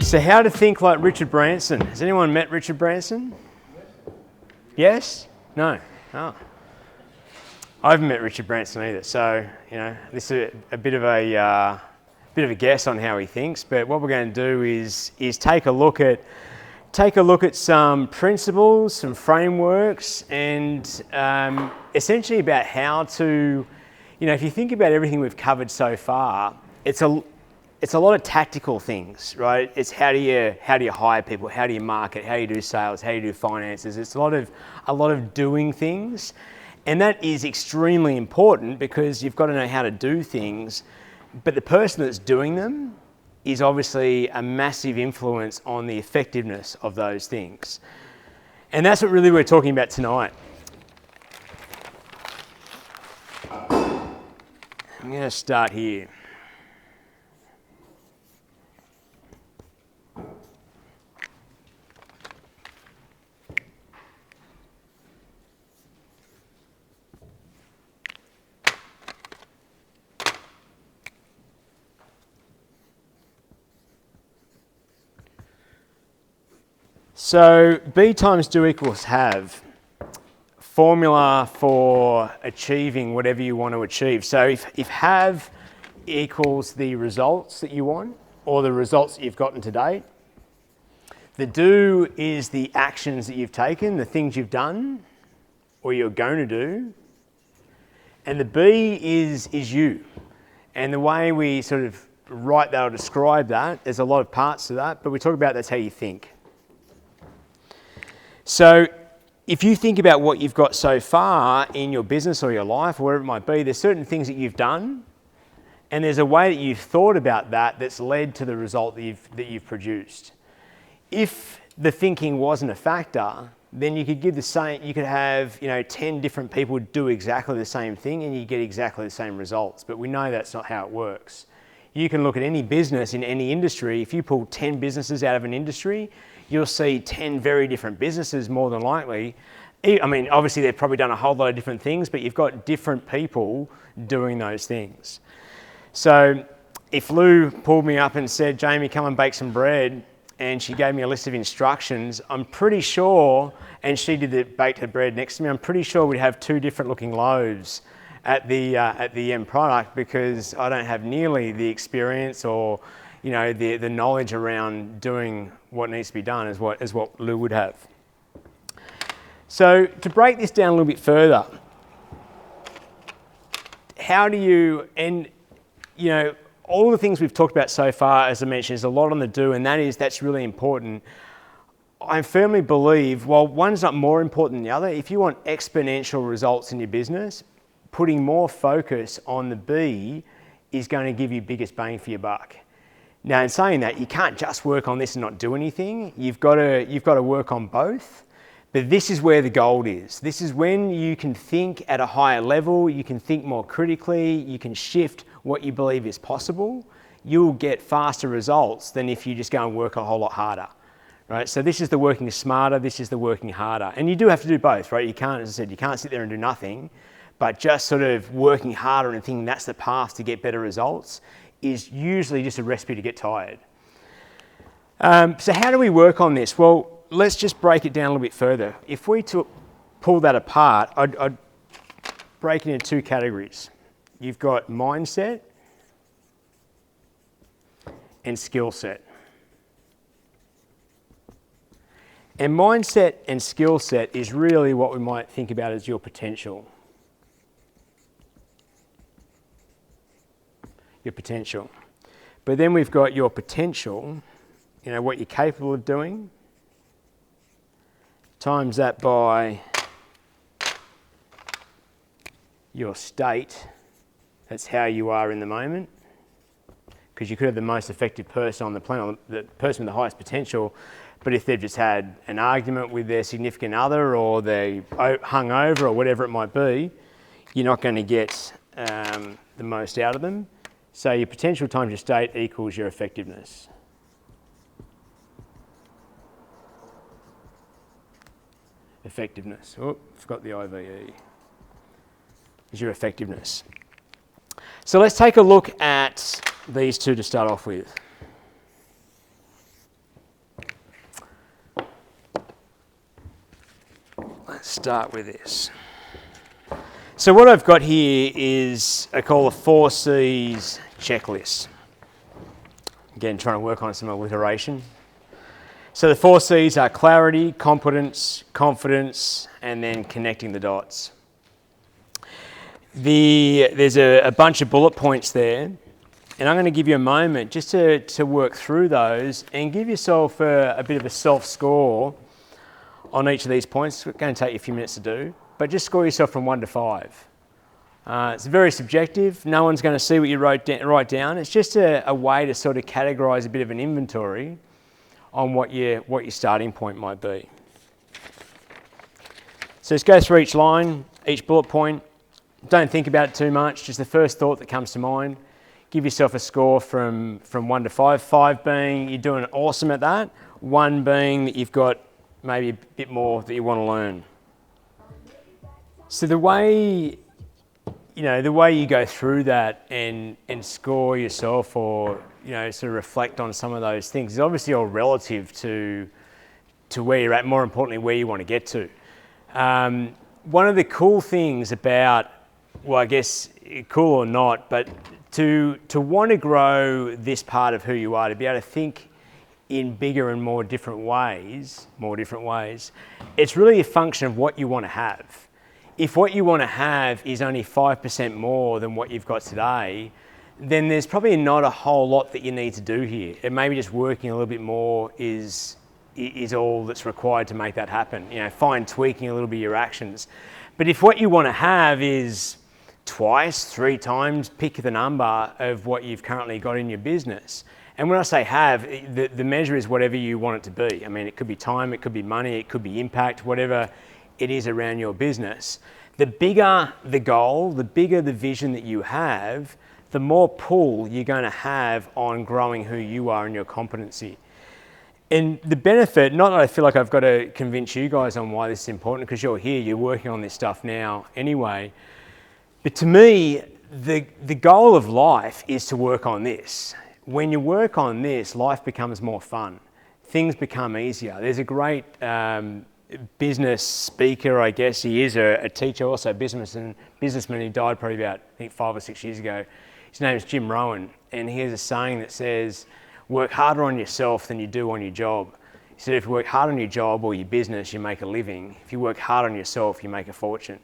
So how to think like Richard Branson. Has anyone met Richard Branson? Yes? No? Oh. I haven't met Richard Branson either, so this is a bit of a guess on how he thinks. But what we're going to do is take a look at some principles, some frameworks, and essentially about how to, if you think about everything we've covered so far, it's a lot of tactical things, right? It's how do you hire people, how do you market, how do you do sales, how do you do finances. It's a lot of doing things. And that is extremely important because you've got to know how to do things, but the person that's doing them is obviously a massive influence on the effectiveness of those things. And that's what really we're talking about tonight. I'm going to start here. So B times do equals have, formula for achieving whatever you want to achieve. So if have equals the results that you want or the results that you've gotten to date, the do is the actions that you've taken, the things you've done or you're going to do, and the B is you. And the way we sort of write that or describe that, there's a lot of parts to that, but we talk about that's how you think. So if you think about what you've got so far in your business or your life or whatever it might be, there's certain things that you've done and there's a way that you've thought about that that's led to the result that you've produced. If the thinking wasn't a factor, then you could have 10 different people do exactly the same thing and you get exactly the same results. But we know that's not how it works. You can look at any business in any industry. If you pull 10 businesses out of an industry, you'll see 10 very different businesses more than likely. I mean, obviously they've probably done a whole lot of different things, but you've got different people doing those things. So if Lou pulled me up and said, Jamie, come and bake some bread, and she gave me a list of instructions, I'm pretty sure, and she baked the bread next to me, I'm pretty sure we'd have two different looking loaves at the end product because I don't have nearly the experience or the knowledge around doing what needs to be done as what Lou would have. So to break this down a little bit further, how do you, all the things we've talked about so far, as I mentioned, is a lot on the do, and that's really important. I firmly believe, while one's not more important than the other, if you want exponential results in your business, putting more focus on the B is going to give you biggest bang for your buck. Now, in saying that, you can't just work on this and not do anything. You've got to work on both. But this is where the gold is. This is when you can think at a higher level, you can think more critically, you can shift what you believe is possible. You'll get faster results than if you just go and work a whole lot harder. Right? So this is the working smarter, this is the working harder. And you do have to do both, right? You can't, as I said, you can't sit there and do nothing, but just sort of working harder and thinking that's the path to get better results is usually just a recipe to get tired. So how do we work on this? Well, let's just break it down a little bit further. If we pull that apart, I'd break it into two categories. You've got mindset and skill set. And mindset and skill set is really what we might think about as your potential. Your potential. But then we've got your potential, what you're capable of doing, times that by your state, that's how you are in the moment, because you could have the most effective person on the planet, the person with the highest potential, but if they've just had an argument with their significant other or they hung over or whatever it might be, you're not going to get the most out of them. So your potential times your state equals your effectiveness. Effectiveness. Oh, forgot the IVE. Is your effectiveness. So let's take a look at these two to start off with. let's start with this. So what I've got here is I call a 4 C's checklist. Again, trying to work on some alliteration. So the 4 C's are clarity, competence, confidence, and then connecting the dots. There's a bunch of bullet points there, and I'm going to give you a moment just to work through those and give yourself a bit of a self-score on each of these points. It's going to take you a few minutes to do, but just score yourself from 1 to 5. It's very subjective. No one's going to see what you write down. It's just a way to sort of categorise a bit of an inventory on what your starting point might be. So just go through each line, each bullet point. Don't think about it too much, just the first thought that comes to mind. Give yourself a score from 1 to 5. 5 being you're doing awesome at that. 1 being that you've got maybe a bit more that you want to learn. So the way you go through that and score yourself, or sort of reflect on some of those things, is obviously all relative to where you're at, more importantly where you want to get to. One of the cool things about, well, I guess cool or not, but to want to grow this part of who you are, to be able to think in bigger and more different ways, it's really a function of what you want to have. If what you want to have is only 5% more than what you've got today, then there's probably not a whole lot that you need to do here. And maybe just working a little bit more is all that's required to make that happen. Fine tweaking a little bit of your actions. But if what you want to have is twice, 3 times, pick the number of what you've currently got in your business. And when I say have, the measure is whatever you want it to be. I mean, it could be time, it could be money, it could be impact, whatever it is around your business. The bigger the goal, the bigger the vision that you have, the more pull you're going to have on growing who you are and your competency. And the benefit, not that I feel like I've got to convince you guys on why this is important, because you're here, you're working on this stuff now anyway. But to me, the goal of life is to work on this. When you work on this, life becomes more fun. Things become easier. There's a great business speaker, I guess. He is a teacher, also a businessman. He died probably about, I think, 5 or 6 years ago. His name is Jim Rohn, and he has a saying that says, work harder on yourself than you do on your job. He said, if you work hard on your job or your business, you make a living. If you work hard on yourself, you make a fortune.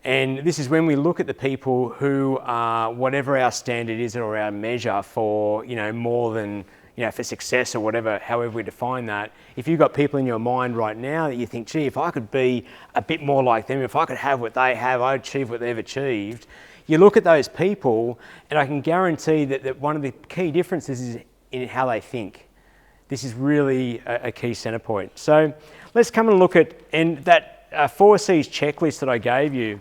And this is when we look at the people who are, whatever our standard is or our measure for, more than, for success or whatever, however we define that. If you've got people in your mind right now that you think, gee, if I could be a bit more like them, if I could have what they have, I'd achieve what they've achieved. You look at those people, and I can guarantee that one of the key differences is in how they think. This is really a key centre point. So let's come and look at, and that 4 C's checklist that I gave you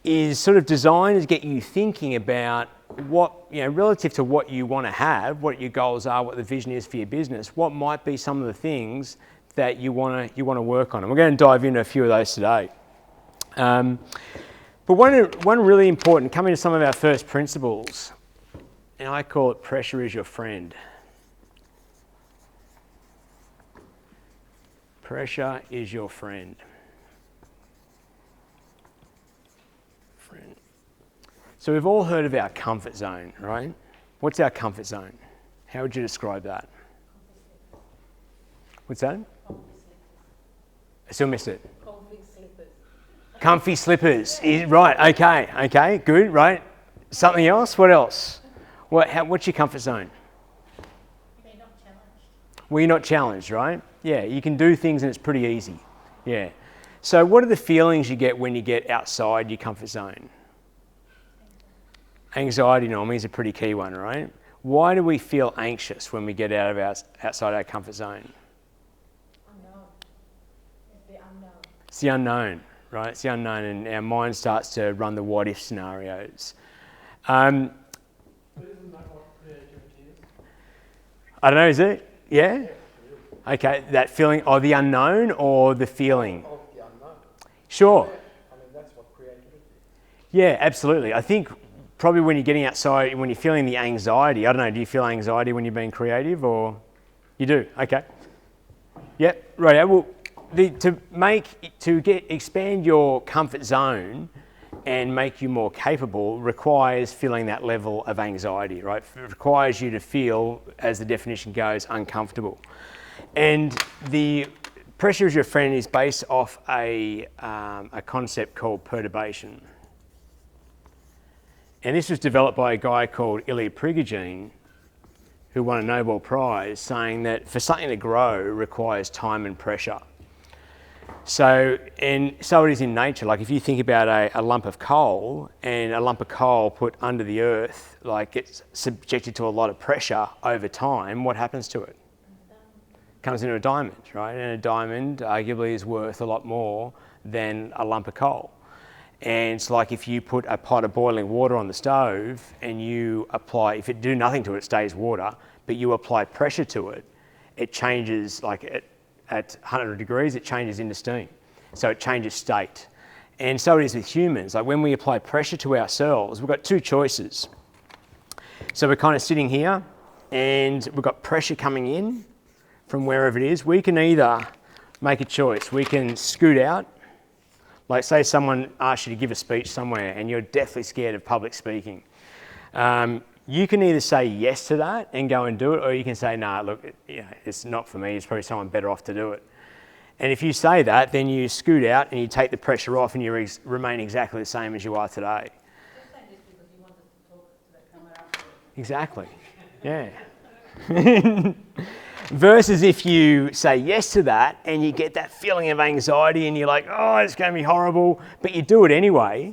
is sort of designed to get you thinking about what, relative to what you want to have, what your goals are, what the vision is for your business, what might be some of the things that you want to work on. And we're going to dive into a few of those today. But one really important, coming to some of our first principles, and I call it pressure is your friend. Pressure is your friend. So we've all heard of our comfort zone, right? What's our comfort zone? How would you describe that? What's that? I still missed it. Comfy slippers. Comfy slippers. Right, okay, good, right. Something else? What else? What's your comfort zone? They're not challenged. Well, you're not challenged, right? Yeah, you can do things and it's pretty easy. Yeah. So what are the feelings you get when you get outside your comfort zone? Anxiety normally is a pretty key one, right? Why do we feel anxious when we get outside our comfort zone? Unknown. It's the unknown. It's the unknown, right? It's the unknown, and our mind starts to run the what-if scenarios. But isn't that what creativity is? I don't know, is it? Yeah? Okay, that feeling, or the unknown, or the feeling? Of the unknown. Sure. I mean, that's what creativity is. Yeah, absolutely. I think probably when you're getting outside, when you're feeling the anxiety, I don't know, do you feel anxiety when you're being creative, or you do? Okay. Yep, right. Well, expand your comfort zone and make you more capable requires feeling that level of anxiety, right? It requires you to feel, as the definition goes, uncomfortable. And the pressure as your friend is based off a concept called perturbation. And this was developed by a guy called Ilya Prigogine, who won a Nobel Prize, saying that for something to grow requires time and pressure. So it is in nature. Like if you think about a lump of coal, and a lump of coal put under the earth, like it's subjected to a lot of pressure over time, what happens to it? Comes into a diamond, right? And a diamond arguably is worth a lot more than a lump of coal. And it's like if you put a pot of boiling water on the stove and you apply, if it do nothing to it, it stays water, but you apply pressure to it, it changes, like at 100 degrees, it changes into steam. So it changes state. And so it is with humans. Like when we apply pressure to ourselves, we've got two choices. So we're kind of sitting here and we've got pressure coming in from wherever it is. We can either make a choice. We can scoot out. Like say someone asks you to give a speech somewhere and you're deathly scared of public speaking. You can either say yes to that and go and do it, or you can say, nah, look, it's not for me, it's probably someone better off to do it. And if you say that, then you scoot out and you take the pressure off and you remain exactly the same as you are today. Just saying this because you want us to talk to that camera after. Exactly, yeah. Versus if you say yes to that and you get that feeling of anxiety and you're like, oh, it's going to be horrible, but you do it anyway,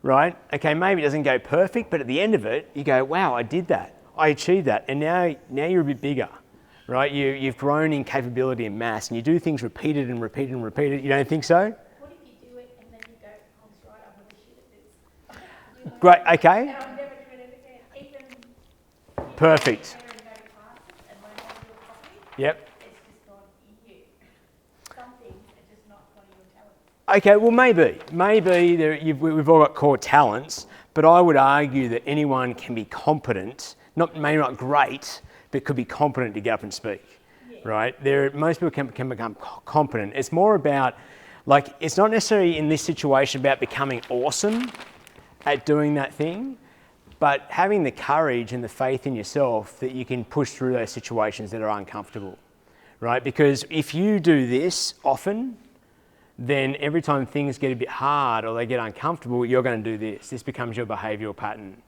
right? Okay, maybe it doesn't go perfect, but at the end of it, you go, wow, I did that. I achieved that. And now you're a bit bigger, right? You've grown in capability and mass and you do things repeated and repeated and repeated. You don't think so? What if you do it and then you go, oh, that's right, I'm really shit at this. Great, okay. And I'm never doing it again. Even Perfect. Yep. It's just not in you. Some things are just not one of your talents. Okay, well maybe we've all got core talents, but I would argue that anyone can be competent, maybe not great, but could be competent to get up and speak, right? Most people can become competent. It's more about, like, it's not necessarily in this situation about becoming awesome at doing that thing, but having the courage and the faith in yourself that you can push through those situations that are uncomfortable, right? Because if you do this often, then every time things get a bit hard or they get uncomfortable, you're going to do this. This becomes your behavioural pattern.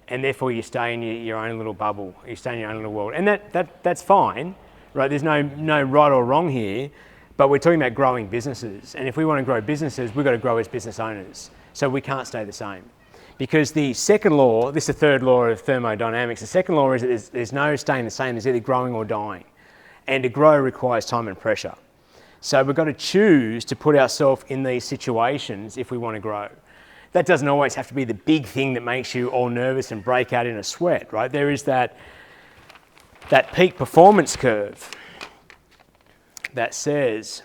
And therefore you stay in your own little bubble. You stay in your own little world. And that's fine, right? There's no right or wrong here, but we're talking about growing businesses. And if we want to grow businesses, we've got to grow as business owners. So we can't stay the same. Because the second law, this is the third law of thermodynamics, the second law is that there's no staying the same, there's either growing or dying. And to grow requires time and pressure. So we've got to choose to put ourselves in these situations if we want to grow. That doesn't always have to be the big thing that makes you all nervous and break out in a sweat, right? There is that peak performance curve that says,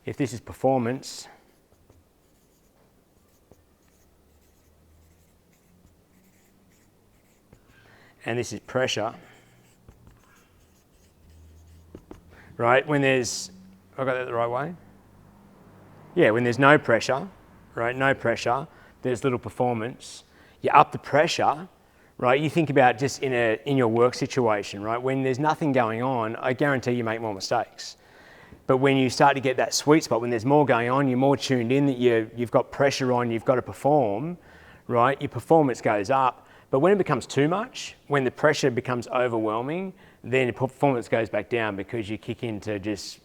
if this is performance, and this is pressure, right? When there's, I got that the right way? Yeah, when there's no pressure, right? No pressure, there's little performance. You up the pressure, right? You think about just in your work situation, right? When there's nothing going on, I guarantee you make more mistakes. But when you start to get that sweet spot, when there's more going on, you're more tuned in, that you've got pressure on, you've got to perform, right? Your performance goes up. But when it becomes too much, when the pressure becomes overwhelming, then your performance goes back down because you kick into just,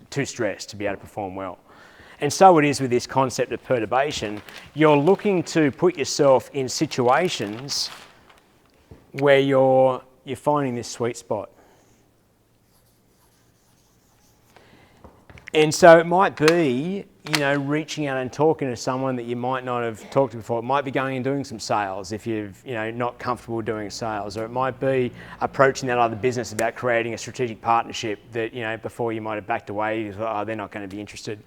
too stressed to be able to perform well. And so it is with this concept of perturbation. You're looking to put yourself in situations where you're finding this sweet spot. And so it might be, reaching out and talking to someone that you might not have talked to before. It might be going and doing some sales if you're, not comfortable doing sales. Or it might be approaching that other business about creating a strategic partnership that, before you might have backed away, you thought, oh, they're not going to be interested.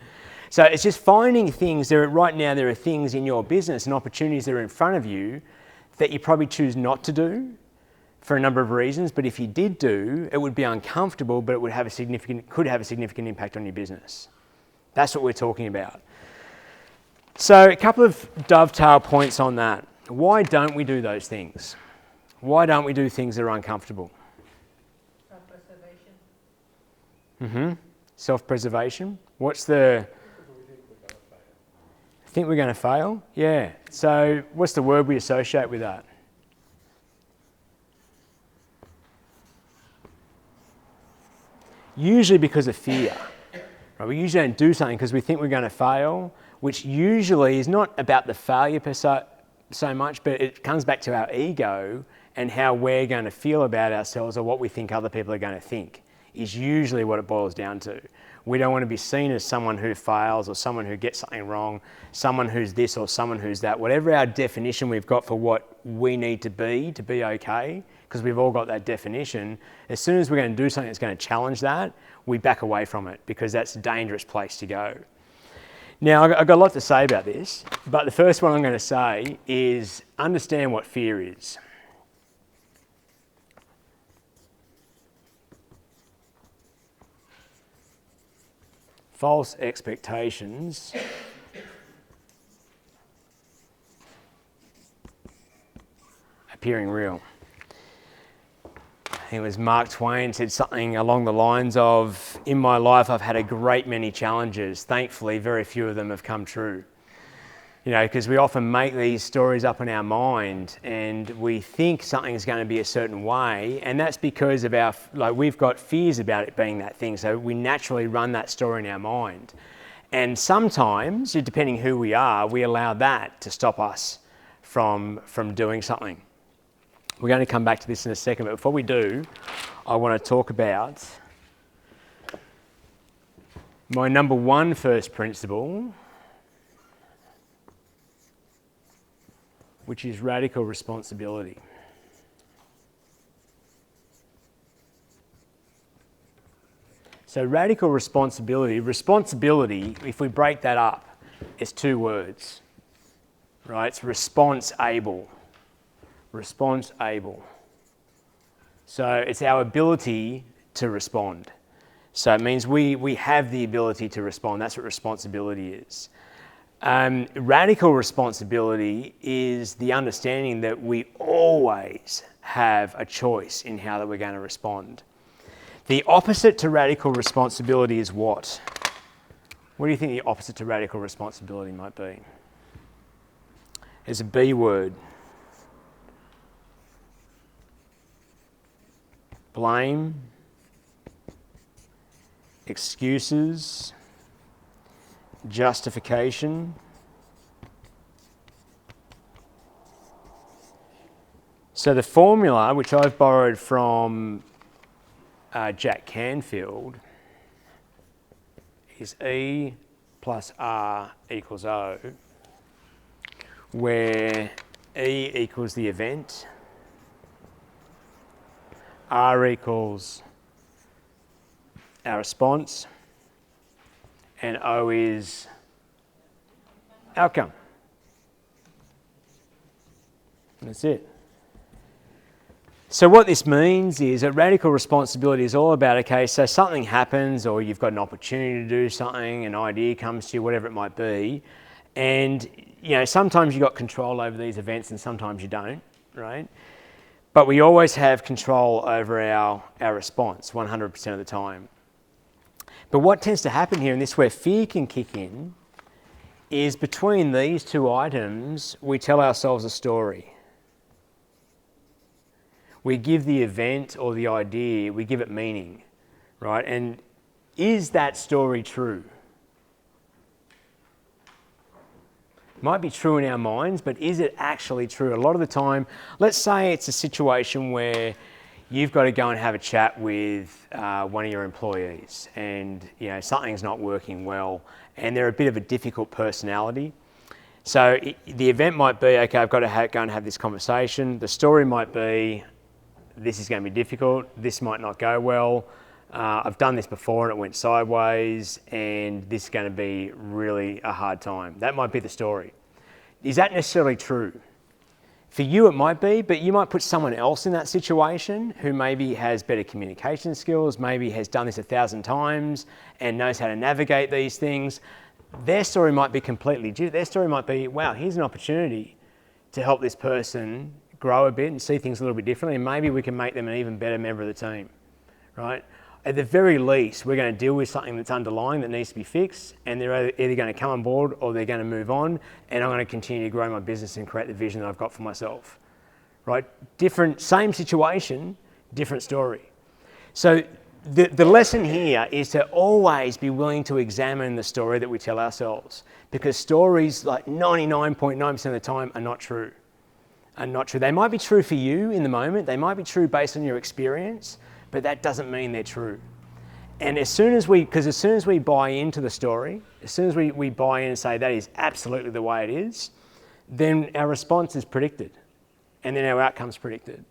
So it's just finding things. Right now there are things in your business and opportunities that are in front of you that you probably choose not to do for a number of reasons, but if you did do, it would be uncomfortable, but it would have could have a significant impact on your business. That's what we're talking about. So a couple of dovetail points on that. Why don't we do those things? Why don't we do things that are uncomfortable? Self-preservation. Self-preservation. What's the... Think we're going to fail? Yeah. So what's the word we associate with that? Usually because of fear. Right? We usually don't do something because we think we're going to fail, which usually is not about the failure per se, so much, but it comes back to our ego and how we're going to feel about ourselves or what we think other people are going to think is usually what it boils down to. We don't want to be seen as someone who fails or someone who gets something wrong, someone who's this or someone who's that. Whatever our definition we've got for what we need to be okay, because we've all got that definition, as soon as we're going to do something that's going to challenge that, we back away from it because that's a dangerous place to go. Now, I've got a lot to say about this, but the first one I'm going to say is understand what fear is. False expectations appearing real. I think it was Mark Twain said something along the lines of, in my life I've had a great many challenges. Thankfully, very few of them have come true. You know, because we often make these stories up in our mind and we think something's going to be a certain way, and that's because of we've got fears about it being that thing, so we naturally run that story in our mind. And sometimes, depending who we are, we allow that to stop us from doing something. We're going to come back to this in a second, but before we do, I want to talk about my number one first principle, which is radical responsibility. So radical responsibility, if we break that up, is two words, right? It's response-able. Response-able. So it's our ability to respond. So it means we have the ability to respond. That's what responsibility is. Radical responsibility is the understanding that we always have a choice in how that we're going to respond. The opposite to radical responsibility is what? What do you think the opposite to radical responsibility might be? It's a B word. Blame, excuses, justification. So the formula, which I've borrowed from Jack Canfield, is E plus R equals O, where E equals the event, R equals our response, and O is outcome. That's it. So what this means is that radical responsibility is all about, okay, so something happens or you've got an opportunity to do something, an idea comes to you, whatever it might be, and sometimes you've got control over these events and sometimes you don't, right? But we always have control over our response 100% of the time. But what tends to happen here, and this is where fear can kick in, is between these two items, we tell ourselves a story. We give the event or the idea, we give it meaning, right? And is that story true? Might be true in our minds, but is it actually true? A lot of the time, let's say it's a situation where you've got to go and have a chat with one of your employees and something's not working well and they're a bit of a difficult personality. So the event might be, okay, I've got to go and have this conversation. The story might be, this is going to be difficult, this might not go well, I've done this before and it went sideways and this is going to be really a hard time. That might be the story. Is that necessarily true? For you it might be, but you might put someone else in that situation who maybe has better communication skills, maybe has done this 1,000 times and knows how to navigate these things. Their story might be completely different. Their story might be, wow, here's an opportunity to help this person grow a bit and see things a little bit differently, and maybe we can make them an even better member of the team, right? At the very least, we're going to deal with something that's underlying that needs to be fixed, and they're either going to come on board or they're going to move on, and I'm going to continue to grow my business and create the vision that I've got for myself, right? Different, same situation, different story. So the lesson here is to always be willing to examine the story that we tell ourselves, because stories, like 99.9% of the time, are not true. They might be true for you in the moment, they might be true based on your experience, but that doesn't mean they're true. And as soon as we buy into the story, as soon as we buy in and say that is absolutely the way it is, then our response is predicted, and then our outcome's predicted.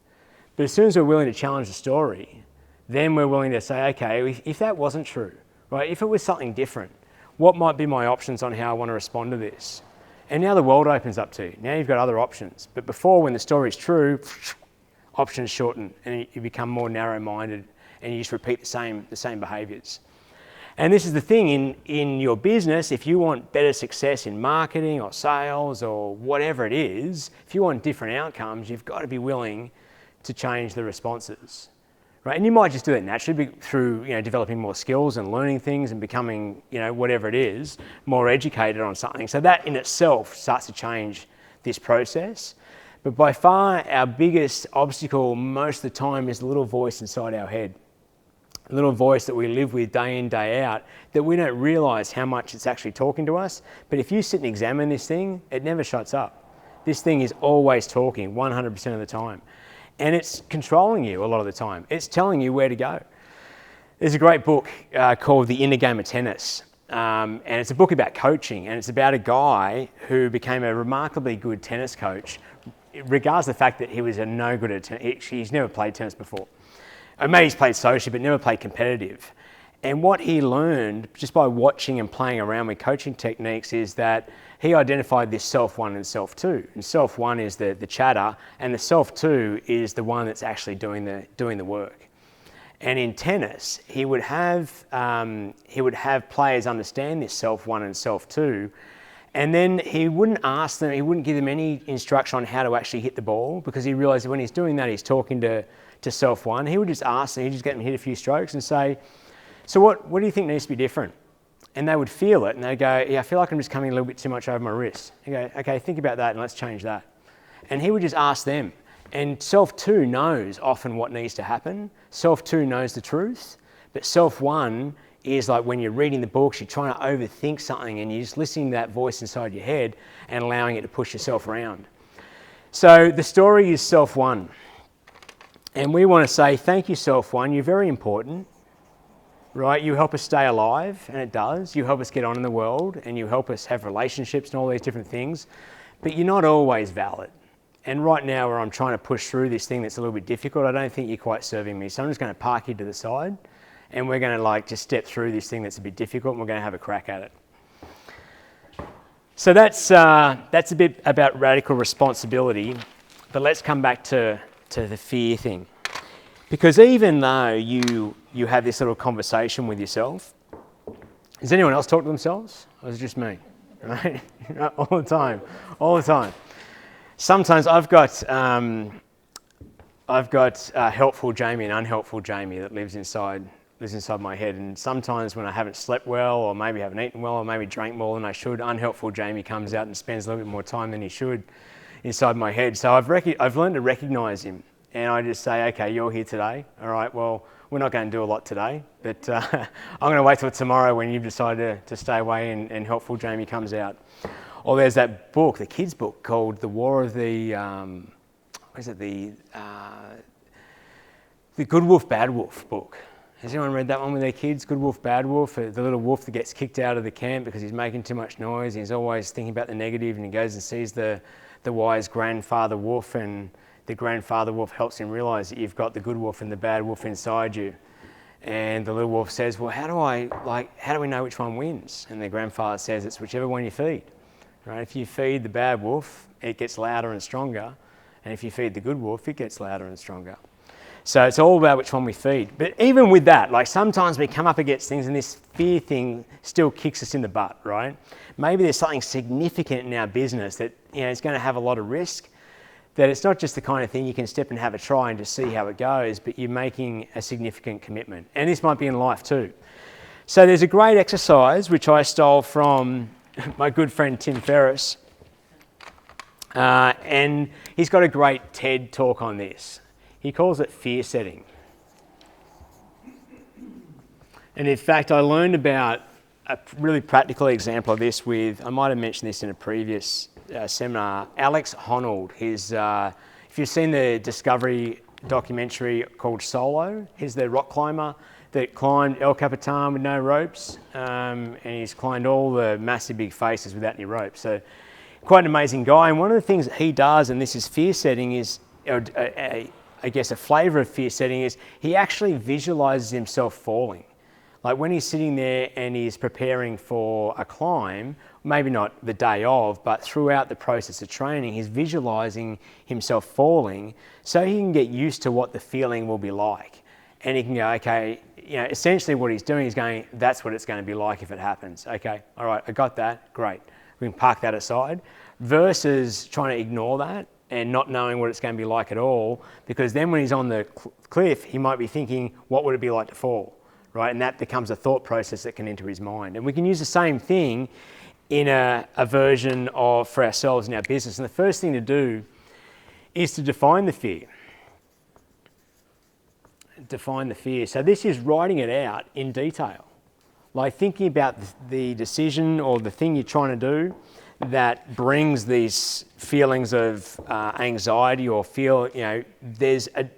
But as soon as we're willing to challenge the story, then we're willing to say, okay, if that wasn't true, right? If it was something different, what might be my options on how I want to respond to this? And now the world opens up to you. Now you've got other options. But before, when the story's true, options shorten and you become more narrow-minded and you just repeat the same behaviours. And this is the thing in your business. If you want better success in marketing or sales or whatever it is, if you want different outcomes, you've got to be willing to change the responses, right? And you might just do that naturally through developing more skills and learning things and becoming whatever it is, more educated on something. So that in itself starts to change this process. But by far our biggest obstacle most of the time is the little voice inside our head. A little voice that we live with day in, day out, that we don't realise how much it's actually talking to us. But if you sit and examine this thing, it never shuts up. This thing is always talking 100% of the time. And it's controlling you a lot of the time. It's telling you where to go. There's a great book called The Inner Game of Tennis. And it's a book about coaching, and it's about a guy who became a remarkably good tennis coach, regardless of the fact that he was no good at tennis. He's never played tennis before. Maybe he's played socially, but never played competitive. And what he learned just by watching and playing around with coaching techniques is that he identified this self one and self two. And self one is the chatter, and the self two is the one that's actually doing the work. And in tennis, he would have players understand this self one and self two, and then he wouldn't ask them, he wouldn't give them any instruction on how to actually hit the ball, because he realised that when he's doing that, he's talking to self one. He would just ask them, he'd just get them to hit a few strokes and say, so what do you think needs to be different? And they would feel it, and they'd go, yeah, I feel like I'm just coming a little bit too much over my wrist. He'd go, okay, think about that and let's change that. And he would just ask them. And self two knows often what needs to happen. Self two knows the truth, but self one is like when you're reading the books, you're trying to overthink something and you're just listening to that voice inside your head and allowing it to push yourself around. So the story is self one. And we want to say, thank you, self one, you're very important, right? You help us stay alive, and it does. You help us get on in the world, and you help us have relationships and all these different things, but you're not always valid. And right now, where I'm trying to push through this thing that's a little bit difficult, I don't think you're quite serving me. So I'm just going to park you to the side, and we're going to just step through this thing that's a bit difficult, and we're going to have a crack at it. So that's a bit about radical responsibility, but let's come back to the fear thing. Because even though you have this little conversation with yourself, does anyone else talk to themselves? Or is it just me? Right? All the time. Sometimes I've got helpful Jamie and unhelpful Jamie that lives inside my head. And sometimes when I haven't slept well, or maybe haven't eaten well, or maybe drank more than I should, unhelpful Jamie comes out and spends a little bit more time than he should inside my head. So I've learned to recognise him, and I just say, okay, you're here today. All right, well, we're not going to do a lot today, but I'm going to wait till tomorrow when you've decided to stay away and helpful Jamie comes out. Or there's that book, the kids' book called The War of the Good Wolf, Bad Wolf book. Has anyone read that one with their kids? Good Wolf, Bad Wolf, the little wolf that gets kicked out of the camp because he's making too much noise. He's always thinking about the negative, and he goes and sees the wise grandfather wolf, and the grandfather wolf helps him realise that you've got the good wolf and the bad wolf inside you. And the little wolf says, well, how do we know which one wins? And the grandfather says, it's whichever one you feed. Right? If you feed the bad wolf, it gets louder and stronger. And if you feed the good wolf, it gets louder and stronger. So it's all about which one we feed. But even with that, like sometimes we come up against things and this fear thing still kicks us in the butt, right? Maybe there's something significant in our business that is going to have a lot of risk, that it's not just the kind of thing you can step and have a try and just see how it goes, but you're making a significant commitment. And this might be in life too. So there's a great exercise which I stole from my good friend Tim Ferriss. And he's got a great TED talk on this. He calls it fear setting. And in fact, I learned about a really practical example of this with, I might have mentioned this in a previous seminar, Alex Honnold. If you've seen the Discovery documentary called Solo, he's the rock climber that climbed El Capitan with no ropes, and he's climbed all the massive big faces without any ropes. So quite an amazing guy. And one of the things that he does, and this is fear setting, is I guess a flavour of fear setting, is he actually visualises himself falling. Like when he's sitting there and he's preparing for a climb, maybe not the day of, but throughout the process of training, he's visualising himself falling so he can get used to what the feeling will be like. And he can go, okay, essentially what he's doing is going, that's what it's going to be like if it happens. Okay, all right, I got that, great. We can park that aside, versus trying to ignore that and not knowing what it's going to be like at all, because then when he's on the cliff, he might be thinking, what would it be like to fall, right? And that becomes a thought process that can enter his mind. And we can use the same thing in a version of for ourselves in our business. And the first thing to do is to define the fear. Define the fear. So this is writing it out in detail, like thinking about the decision or the thing you're trying to do that brings these feelings of anxiety, or there's a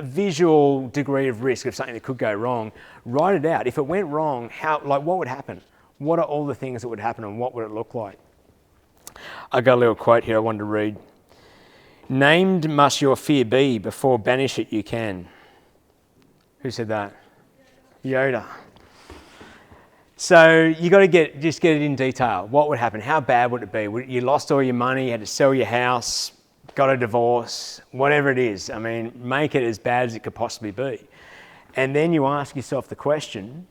visual degree of risk of something that could go wrong. Write it out. If it went wrong, what would happen? What are all the things that would happen, and what would it look like? I got a little quote here I wanted to read. Named must your fear be, before banish it you can. Who said that? Yoda. So you got to just get it in detail. What would happen? How bad would it be? You lost all your money, you had to sell your house, got a divorce, whatever it is. I mean, make it as bad as it could possibly be. And then you ask yourself the question,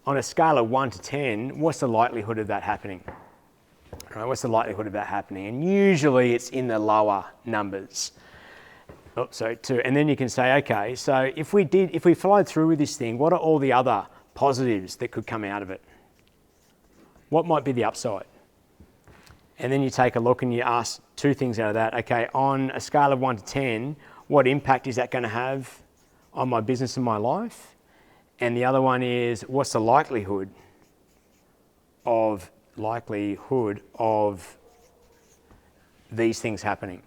on a scale of 1 to 10, what's the likelihood of that happening? All right, what's the likelihood of that happening? And usually it's in the lower numbers. Oh, sorry, 2. And then you can say, okay, so if we followed through with this thing, what are all the other positives that could come out of it? What might be the upside? And then you take a look and you ask 2 things out of that. Okay, on a scale of 1 to 10, what impact is that going to have on my business and my life? And the other one is, what's the likelihood of these things happening?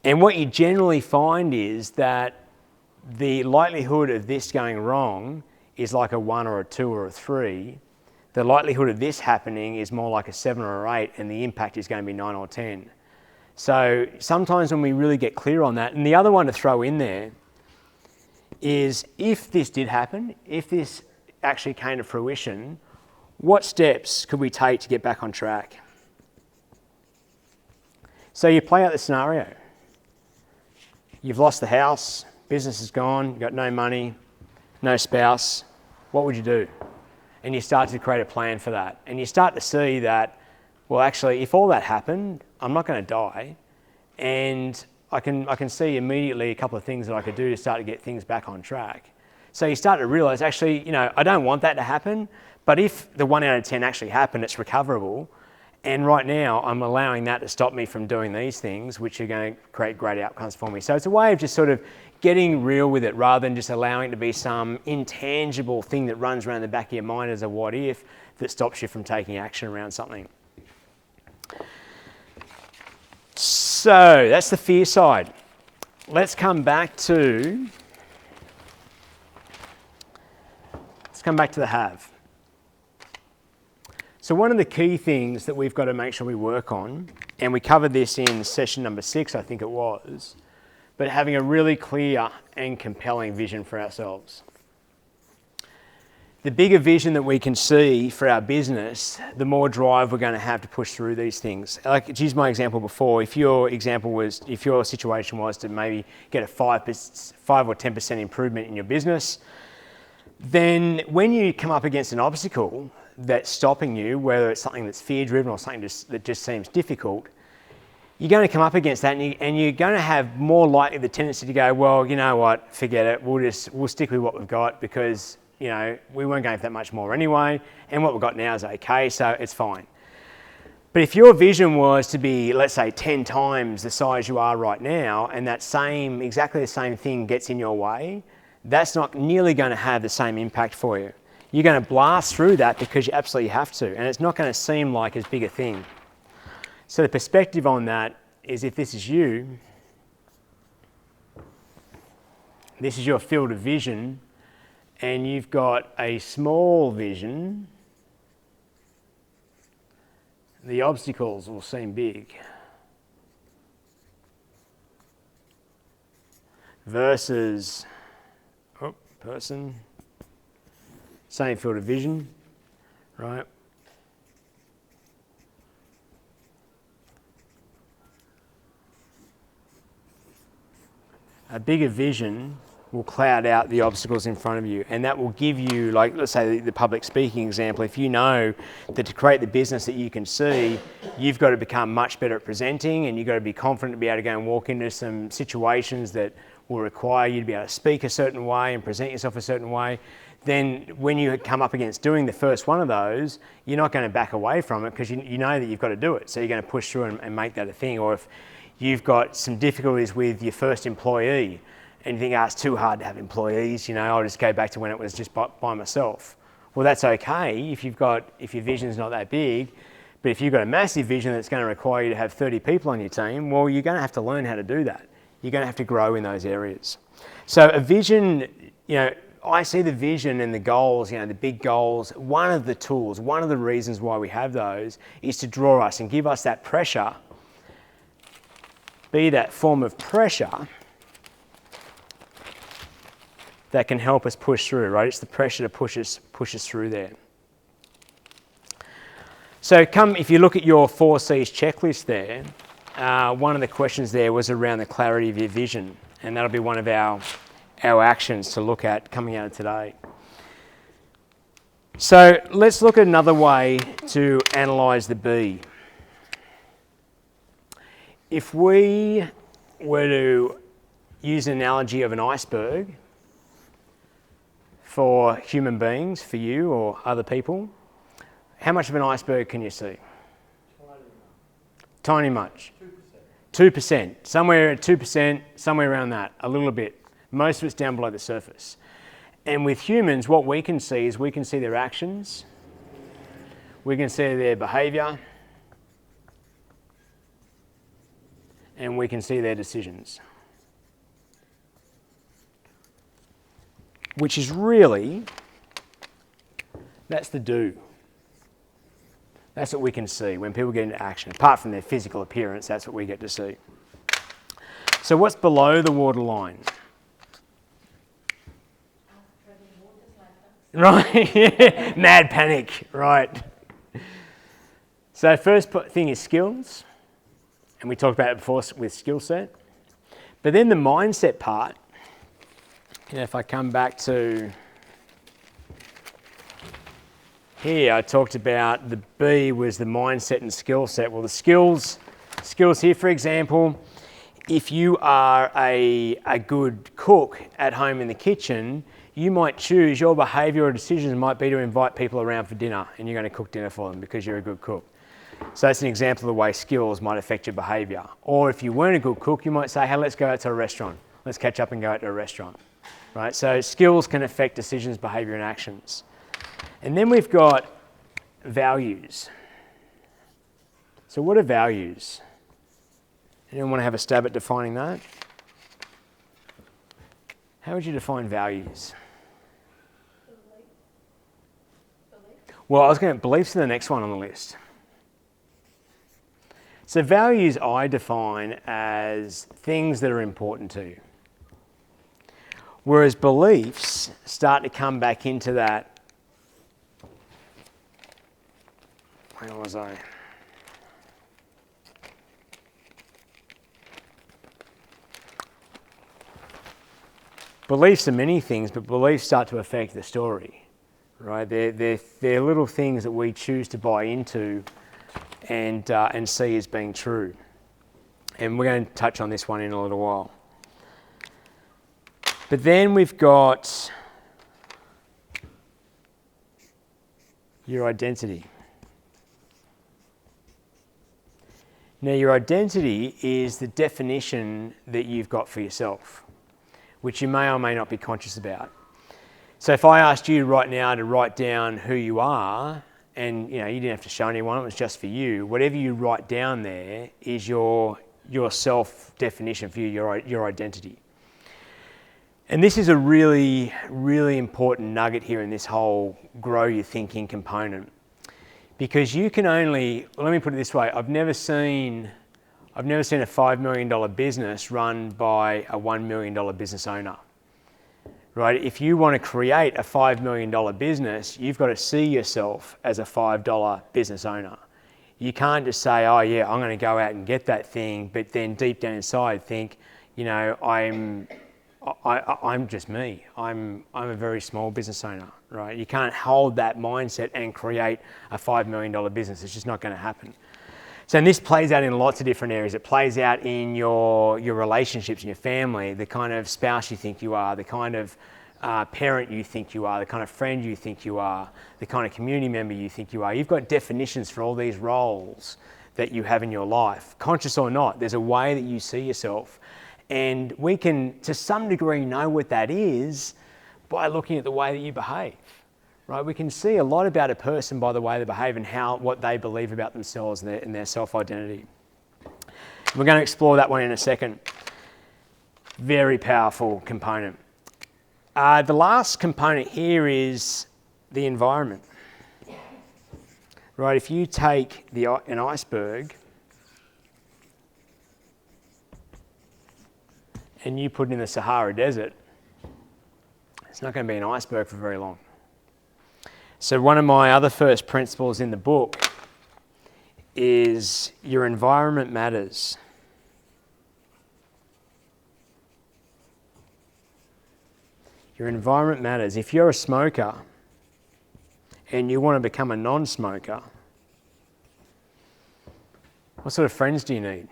And what you generally find is that the likelihood of this going wrong is like a 1 or a 2 or a 3. The likelihood of this happening is more like a 7 or 8, and the impact is going to be 9 or 10. So sometimes when we really get clear on that, and the other one to throw in there is, if this did happen, if this actually came to fruition, what steps could we take to get back on track? So you play out the scenario. You've lost the house, business is gone, you've got no money, no spouse. What would you do? And you start to create a plan for that. And you start to see that, well, actually, if all that happened, I'm not going to die. And I can see immediately a couple of things that I could do to start to get things back on track. So you start to realise, actually, I don't want that to happen, but if the 1 out of 10 actually happened, it's recoverable. And right now, I'm allowing that to stop me from doing these things, which are going to create great outcomes for me. So it's a way of just sort of getting real with it, rather than just allowing it to be some intangible thing that runs around the back of your mind as a what if that stops you from taking action around something. So that's the fear side. Let's come back to the have. So one of the key things that we've got to make sure we work on, and we covered this in session number 6, I think it was, but having a really clear and compelling vision for ourselves. the bigger vision that we can see for our business, the more drive we're going to have to push through these things. Like, to use my example before, if your situation was to maybe get a 5 or 10% improvement in your business, then when you come up against an obstacle that's stopping you, whether it's something that's fear-driven or something that just seems difficult, you're going to come up against that, and you're going to have more likely the tendency to go, well, you know what, forget it. We'll stick with what we've got because, you know, we weren't going for that much more anyway, and what we've got now is okay, so it's fine. But if your vision was to be, let's say, 10 times the size you are right now, and exactly the same thing gets in your way, that's not nearly going to have the same impact for you. You're going to blast through that because you absolutely have to, and it's not going to seem like as big a thing. So the perspective on that is, if this is you, this is your field of vision, and you've got a small vision, the obstacles will seem big. Versus, person, same field of vision, right? A bigger vision will cloud out the obstacles in front of you, and that will give you, like, let's say the public speaking example, if you know that to create the business that you can see, you've got to become much better at presenting, and you've got to be confident to be able to go and walk into some situations that will require you to be able to speak a certain way and present yourself a certain way, then when you come up against doing the first one of those, you're not going to back away from it because you know that you've got to do it, so you're going to push through and make that a thing. Or if you've got some difficulties with your first employee and you think, it's too hard to have employees, you know, I'll just go back to when it was just by myself. Well, that's okay if your vision's not that big, but if you've got a massive vision that's going to require you to have 30 people on your team, well, you're going to have to learn how to do that. You're going to have to grow in those areas. So a vision, you know, I see the vision and the goals, you know, the big goals, one of the tools, one of the reasons why we have those is to draw us and give us that pressure, be that form of pressure that can help us push through, right? It's the pressure to push us through there. So if you look at your 4 C's checklist there, one of the questions there was around the clarity of your vision, and that'll be one of our actions to look at coming out of today. So let's look at another way to analyse the B. If we were to use an analogy of an iceberg for human beings, for you or other people, how much of an iceberg can you see? Tiny much. 2%. Somewhere at 2%, somewhere around that, a little bit. Most of it's down below the surface. And with humans, what we can see is we can see their actions, we can see their behaviour, and we can see their decisions. Which is really, that's the do. That's what we can see when people get into action. Apart from their physical appearance, that's what we get to see. So what's below the waterline? Right, mad panic, right. So first thing is skills, and we talked about it before with skill set. But then the mindset part, you know, if I come back to here, I talked about the B was the mindset and skill set. Well, the skills here, for example, if you are a good cook at home in the kitchen, you might choose, your behaviour or decisions might be to invite people around for dinner, and you're going to cook dinner for them because you're a good cook. So that's an example of the way skills might affect your behaviour. Or if you weren't a good cook, you might say, hey, let's go out to a restaurant. Let's catch up and go out to a restaurant. Right? So skills can affect decisions, behaviour and actions. And then we've got values. So what are values? Anyone want to have a stab at defining that? How would you define values? Well, I was going to beliefs are the next one on the list. So values I define as things that are important to you. Whereas beliefs start to come back into that Where was I? Beliefs are many things, but beliefs start to affect the story, right? They're little things that we choose to buy into and see as being true. And we're going to touch on this one in a little while. But then we've got your identity. Now, your identity is the definition that you've got for yourself, which you may or may not be conscious about. So if I asked you right now to write down who you are, and you didn't have to show anyone, it was just for you, whatever you write down there is your self-definition for you, your identity. And this is a really, really important nugget here in this whole grow your thinking component. Because you can only, let me put it this way, I've never seen a $5 million business run by a $1 million business owner. Right? If you want to create a $5 million business, you've got to see yourself as a $5 business owner. You can't just say, oh yeah, I'm going to go out and get that thing, but then deep down inside think, I'm just me. I'm a very small business owner, right? You can't hold that mindset and create a $5 million business. It's just not going to happen. So, and this plays out in lots of different areas. It plays out in your relationships in your family, the kind of spouse you think you are, the kind of parent you think you are, the kind of friend you think you are, the kind of community member you think you are. You've got definitions for all these roles that you have in your life. Conscious or not, there's a way that you see yourself. And we can, to some degree, know what that is by looking at the way that you behave. Right? We can see a lot about a person by the way they behave and what they believe about themselves and their self-identity. We're going to explore that one in a second. Very powerful component. The last component here is the environment. Right? If you take an iceberg and you put it in the Sahara Desert, it's not going to be an iceberg for very long. So one of my other first principles in the book is your environment matters. Your environment matters. If you're a smoker and you want to become a non-smoker, what sort of friends do you need?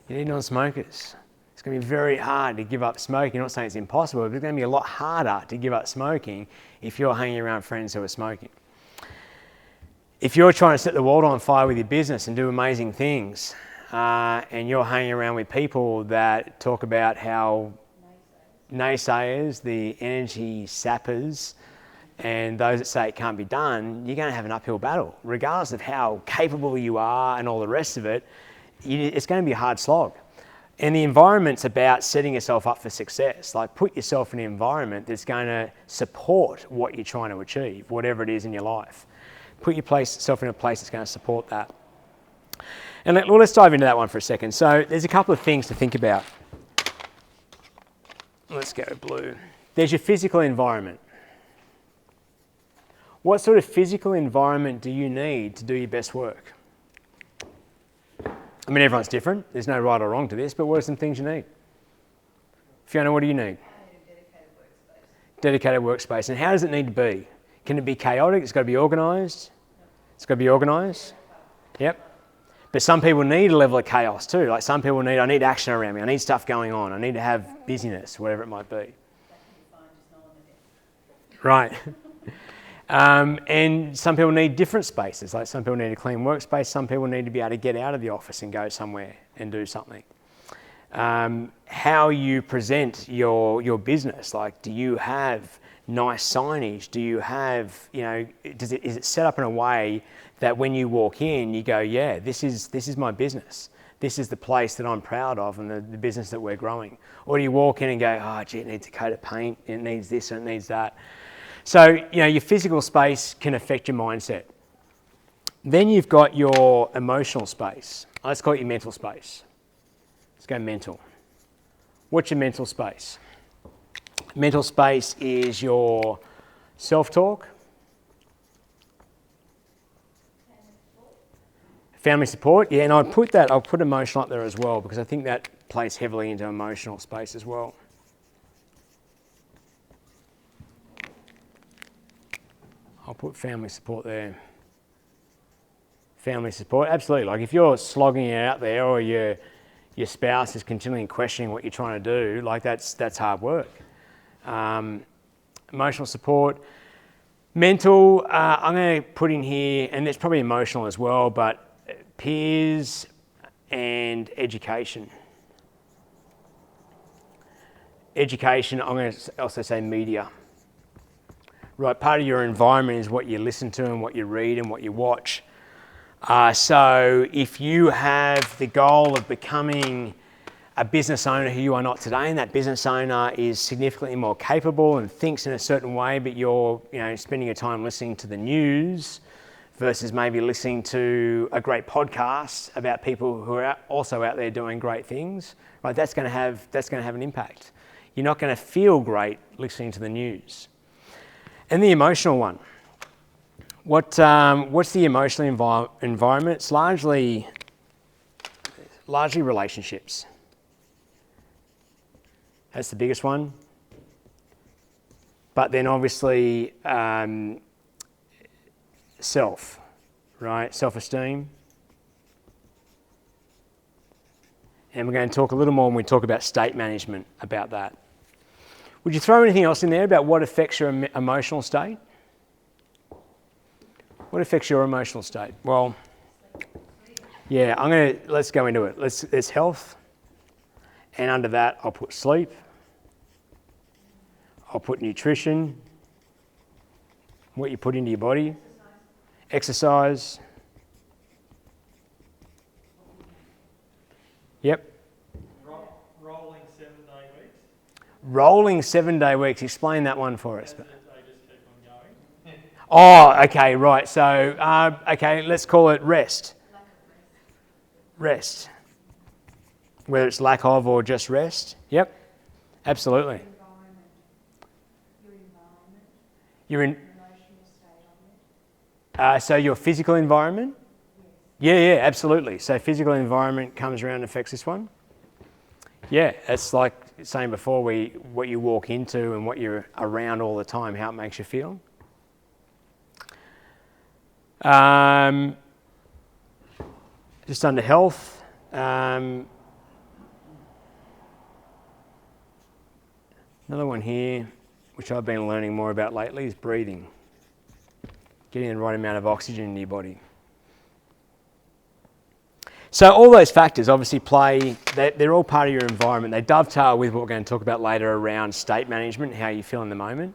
You need non-smokers. It's going to be very hard to give up smoking. I'm not saying it's impossible, but it's going to be a lot harder to give up smoking if you're hanging around friends who are smoking. If you're trying to set the world on fire with your business and do amazing things, and you're hanging around with people that talk about how naysayers, the energy sappers, and those that say it can't be done, you're going to have an uphill battle. Regardless of how capable you are and all the rest of it, it's going to be a hard slog. And the environment's about setting yourself up for success. Like, put yourself in an environment that's going to support what you're trying to achieve, whatever it is in your life. Put yourself in a place that's going to support that. And let's dive into that one for a second. So there's a couple of things to think about. Let's go blue. There's your physical environment. What sort of physical environment do you need to do your best work? I mean, everyone's different. There's no right or wrong to this, but what are some things you need? Fiona, what do you need? I need a dedicated workspace. Dedicated workspace. And how does it need to be? Can it be chaotic? It's got to be organised? It's got to be organised? Yep. But some people need a level of chaos too. Like, some people I need action around me. I need stuff going on. I need to have busyness, whatever it might be. That can be fine, just not on the desk. Right. And some people need different spaces. Like, some people need a clean workspace. Some people need to be able to get out of the office and go somewhere and do something. How you present your business. Like, do you have nice signage? Do you have, is it set up in a way that when you walk in, you go, yeah, this is my business. This is the place that I'm proud of and the business that we're growing. Or do you walk in and go, oh, gee, it needs a coat of paint. It needs this and it needs that. So, your physical space can affect your mindset. Then you've got your emotional space. Let's call it your mental space. Let's go mental. What's your mental space? Mental space is your self-talk. Family support, yeah, and I'll put emotional up there as well because I think that plays heavily into emotional space as well. I'll put family support there. Family support, absolutely. Like if you're slogging it out there or your spouse is continually questioning what you're trying to do, like that's hard work. Emotional support. Mental, I'm going to put in here, and it's probably emotional as well, but peers and education. Education, I'm going to also say media. Right, part of your environment is what you listen to and what you read and what you watch. So if you have the goal of becoming a business owner who you are not today, and that business owner is significantly more capable and thinks in a certain way, but you're spending your time listening to the news versus maybe listening to a great podcast about people who are also out there doing great things, right? That's going to have an impact. You're not going to feel great listening to the news. And the emotional one. What's the emotional environment? It's largely relationships. That's the biggest one. But then obviously self, right? Self-esteem. And we're going to talk a little more when we talk about state management about that. Would you throw anything else in there about what affects your emotional state? What affects your emotional state? Well, yeah, let's go into it. There's health, and under that I'll put sleep. I'll put nutrition, what you put into your body, exercise. Yep. Rolling 7-day weeks. Rolling 7-day weeks. Explain that one for us. They just keep on going. Oh, okay, right. So, okay, let's call it rest. Rest. Whether it's lack of or just rest. Yep, absolutely. Your so your physical environment? Yeah, absolutely. So physical environment comes around and affects this one? Yeah, it's like saying before, what you walk into and what you're around all the time, how it makes you feel. Just under health. Another one here, which I've been learning more about lately, is breathing. Getting the right amount of oxygen in your body. So all those factors obviously they're all part of your environment. They dovetail with what we're going to talk about later around state management, how you feel in the moment.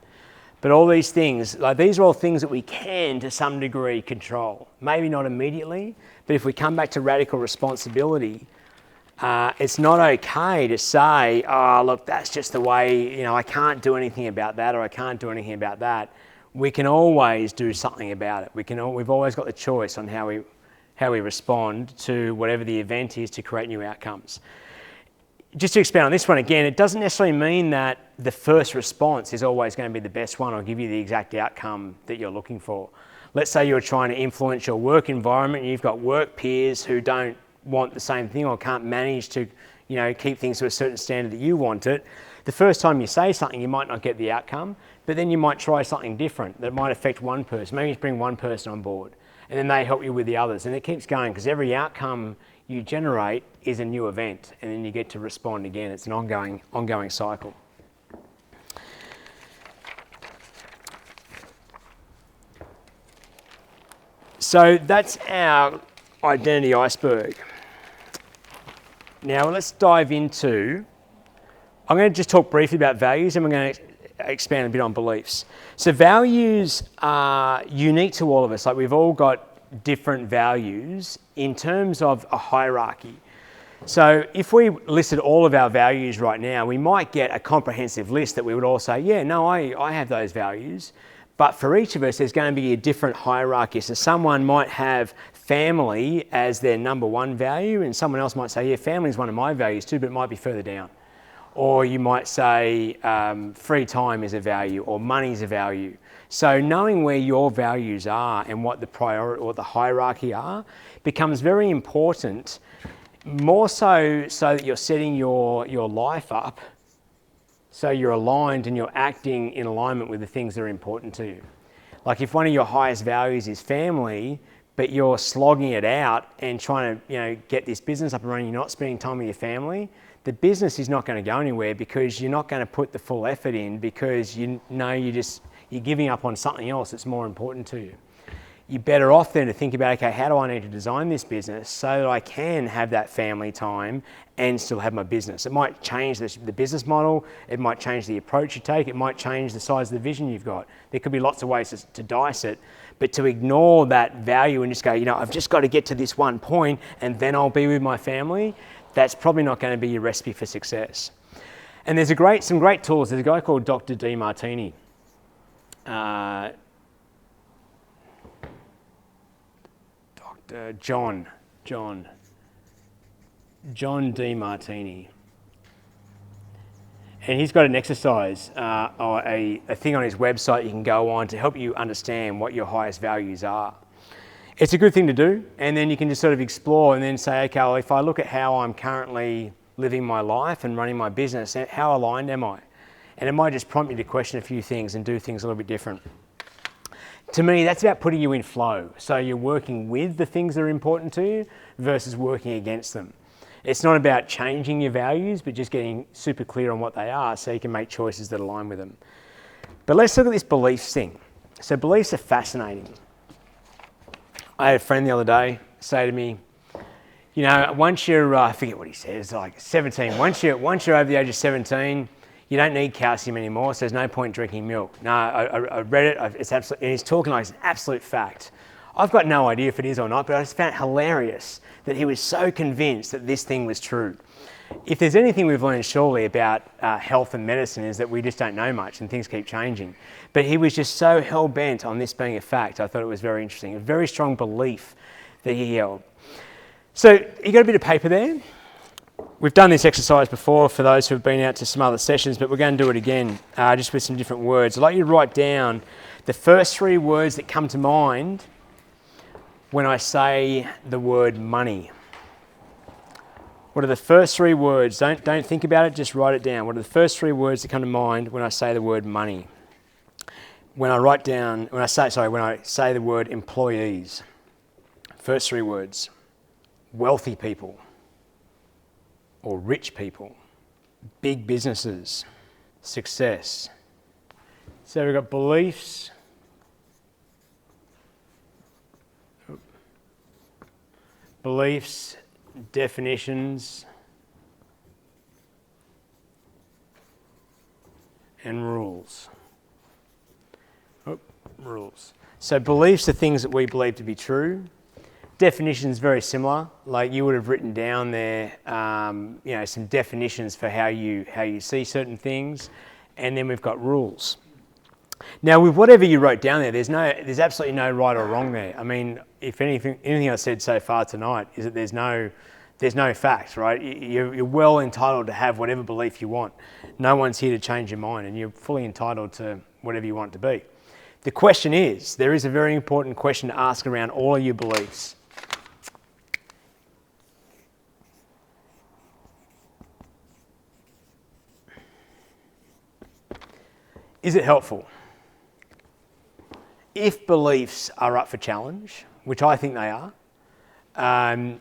But all these things, these are all things that we can, to some degree, control. Maybe not immediately, but if we come back to radical responsibility, it's not okay to say, oh, look, that's just the way, I can't do anything about that, or I can't do anything about that. We can always do something about it. We've always got the choice on how we respond to whatever the event is to create new outcomes. Just to expand on this one again, it doesn't necessarily mean that the first response is always going to be the best one or give you the exact outcome that you're looking for. Let's say you're trying to influence your work environment and you've got work peers who don't want the same thing or can't manage to keep things to a certain standard that you want it. The first time you say something, you might not get the outcome, but then you might try something different that might affect one person. Maybe you bring one person on board and then they help you with the others, and it keeps going because every outcome you generate is a new event, and then you get to respond again. It's an ongoing cycle. So that's our identity iceberg. Now let's dive into, I'm going to just talk briefly about values, and we're going to expand a bit on beliefs. So values are unique to all of us. Like, we've all got different values in terms of a hierarchy. So if we listed all of our values right now, we might get a comprehensive list that we would all say, yeah, no, I have those values. But for each of us, there's going to be a different hierarchy. So someone might have family as their number one value, and someone else might say, yeah, family is one of my values too, but it might be further down. Or you might say free time is a value or money is a value. So knowing where your values are and what the priority or the hierarchy are becomes very important, more so that you're setting your life up so you're aligned and you're acting in alignment with the things that are important to you. Like if one of your highest values is family, but you're slogging it out and trying to get this business up and running, you're not spending time with your family, the business is not going to go anywhere because you're not going to put the full effort in because you're giving up on something else that's more important to you. You're better off then to think about, okay, how do I need to design this business so that I can have that family time and still have my business? It might change the business model, it might change the approach you take, it might change the size of the vision you've got. There could be lots of ways to dice it, but to ignore that value and just go, I've just got to get to this one point and then I'll be with my family, that's probably not going to be your recipe for success. And there's some great tools. There's a guy called Dr. Demartini. John Demartini. And he's got an exercise or a thing on his website you can go on to help you understand what your highest values are. It's a good thing to do, and then you can just sort of explore and then say, okay, well, if I look at how I'm currently living my life and running my business, how aligned am I? And it might just prompt you to question a few things and do things a little bit different. To me, that's about putting you in flow. So you're working with the things that are important to you versus working against them. It's not about changing your values, but just getting super clear on what they are so you can make choices that align with them. But let's look at this beliefs thing. So beliefs are fascinating. I had a friend the other day say to me, once you're, I forget what he says, like 17, once you're over the age of 17, you don't need calcium anymore, so there's no point drinking milk. No, I read it, it's absolute, and he's talking like it's an absolute fact. I've got no idea if it is or not, but I just found it hilarious that he was so convinced that this thing was true. If there's anything we've learned surely about health and medicine is that we just don't know much and things keep changing. But he was just so hell-bent on this being a fact, I thought it was very interesting, a very strong belief that he held. So you got a bit of paper there. We've done this exercise before for those who have been out to some other sessions, but we're going to do it again, just with some different words. I'd like you to write down the first 3 words that come to mind when I say the word money. What are the first 3 words? Don't think about it, just write it down. What are the first 3 words that come to mind when I say the word money? When I say the word employees. First 3 words. Wealthy people or rich people, big businesses, success. So we've got beliefs, definitions, and rules. Rules. So beliefs are things that we believe to be true. Definitions very similar. Like you would have written down there, some definitions for how you see certain things, and then we've got rules. Now, with whatever you wrote down there, there's absolutely no right or wrong there. I mean, if anything I've said so far tonight is that there's no fact, right? You're well entitled to have whatever belief you want. No one's here to change your mind, and you're fully entitled to whatever you want it to be. The question is, there is a very important question to ask around all of your beliefs. Is it helpful? If beliefs are up for challenge, which I think they are, and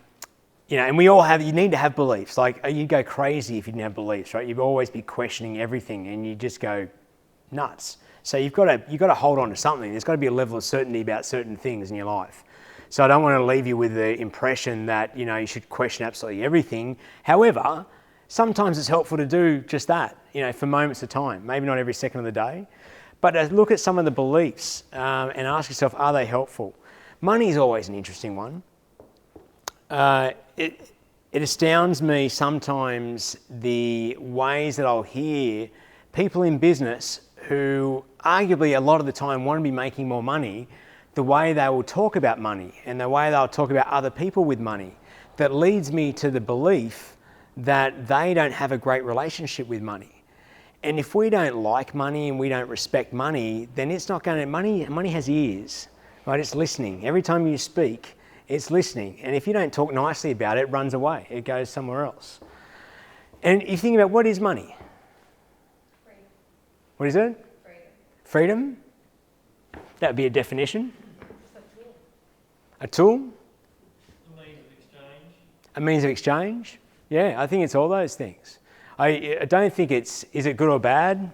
we all you need to have beliefs. Like you'd go crazy if you didn't have beliefs, right? You'd always be questioning everything and you just go nuts. So you've got to hold on to something. There's got to be a level of certainty about certain things in your life. So I don't want to leave you with the impression that, you should question absolutely everything. However, sometimes it's helpful to do just that, for moments of time, maybe not every second of the day, but look at some of the beliefs and ask yourself, are they helpful? Money is always an interesting one. It astounds me sometimes the ways that I'll hear people in business who arguably a lot of the time want to be making more money, the way they will talk about money and the way they'll talk about other people with money, that leads me to the belief that they don't have a great relationship with money. And if we don't like money and we don't respect money, then it's not going to, money has ears, right? It's listening. Every time you speak, it's listening. And if you don't talk nicely about it, it runs away. It goes somewhere else. And you think about, what is money? Freedom. What is it? Freedom. Freedom? That would be a definition. It's a tool. A tool? A means of exchange. A means of exchange? Yeah, I think it's all those things. I don't think is it good or bad?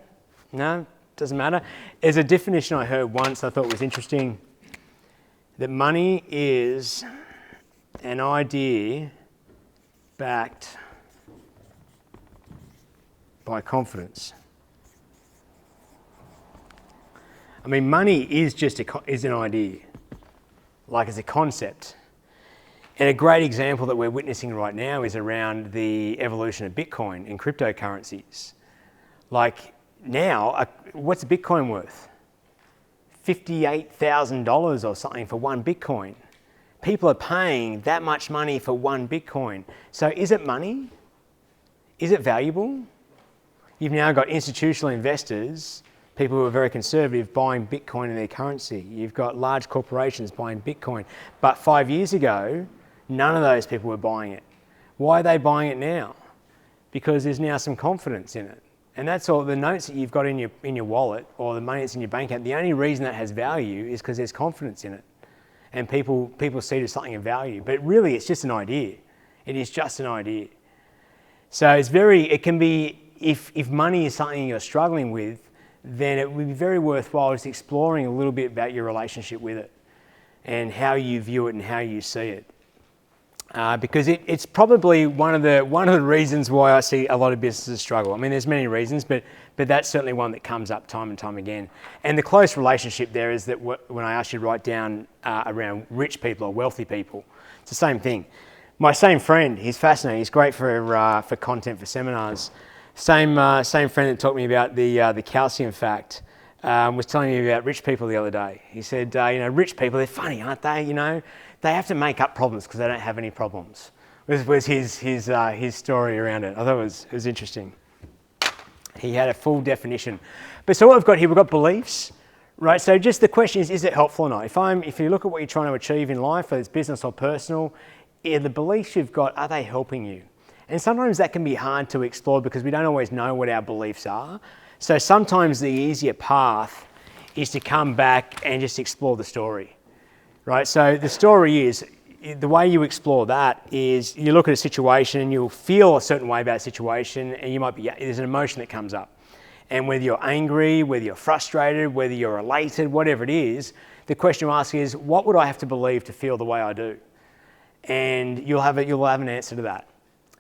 No, doesn't matter. There's a definition I heard once I thought was interesting, that money is an idea backed by confidence. I mean, money is just is an idea, like it's a concept. And a great example that we're witnessing right now is around the evolution of Bitcoin and cryptocurrencies. Like now, what's a Bitcoin worth? $58,000 or something for one Bitcoin. People are paying that much money for one Bitcoin. So is it money? Is it valuable? You've now got institutional investors, people who are very conservative, buying Bitcoin in their currency. You've got large corporations buying Bitcoin. But 5 years ago, none of those people were buying it. Why are they buying it now? Because there's now some confidence in it. And that's all. The notes that you've got in your wallet, or the money that's in your bank account, the only reason that has value is because there's confidence in it. And people see it as something of value. But really, it's just an idea. It is just an idea. So it can be, if money is something you're struggling with, then it would be very worthwhile just exploring a little bit about your relationship with it and how you view it and how you see it. Because it's probably one of the reasons why I see a lot of businesses struggle. I mean, there's many reasons, but that's certainly one that comes up time and time again. And the close relationship there is that when I asked you to write down around rich people or wealthy people, it's the same thing. My same friend, he's fascinating. He's great for content for seminars. Same friend that taught me about the calcium fact was telling me about rich people the other day. He said, rich people, they're funny, aren't they? They have to make up problems because they don't have any problems. Was his story around it. I thought it was interesting. He had a full definition. But so what we've got here, we've got beliefs, right? So just the question is it helpful or not? If you look at what you're trying to achieve in life, whether it's business or personal, the beliefs you've got, are they helping you? And sometimes that can be hard to explore because we don't always know what our beliefs are. So sometimes the easier path is to come back and just explore the story, right? So the story is, the way you explore that is you look at a situation and you'll feel a certain way about a situation, and there's an emotion that comes up. And whether you're angry, whether you're frustrated, whether you're elated, whatever it is, the question you ask is, what would I have to believe to feel the way I do? And you'll have an answer to that.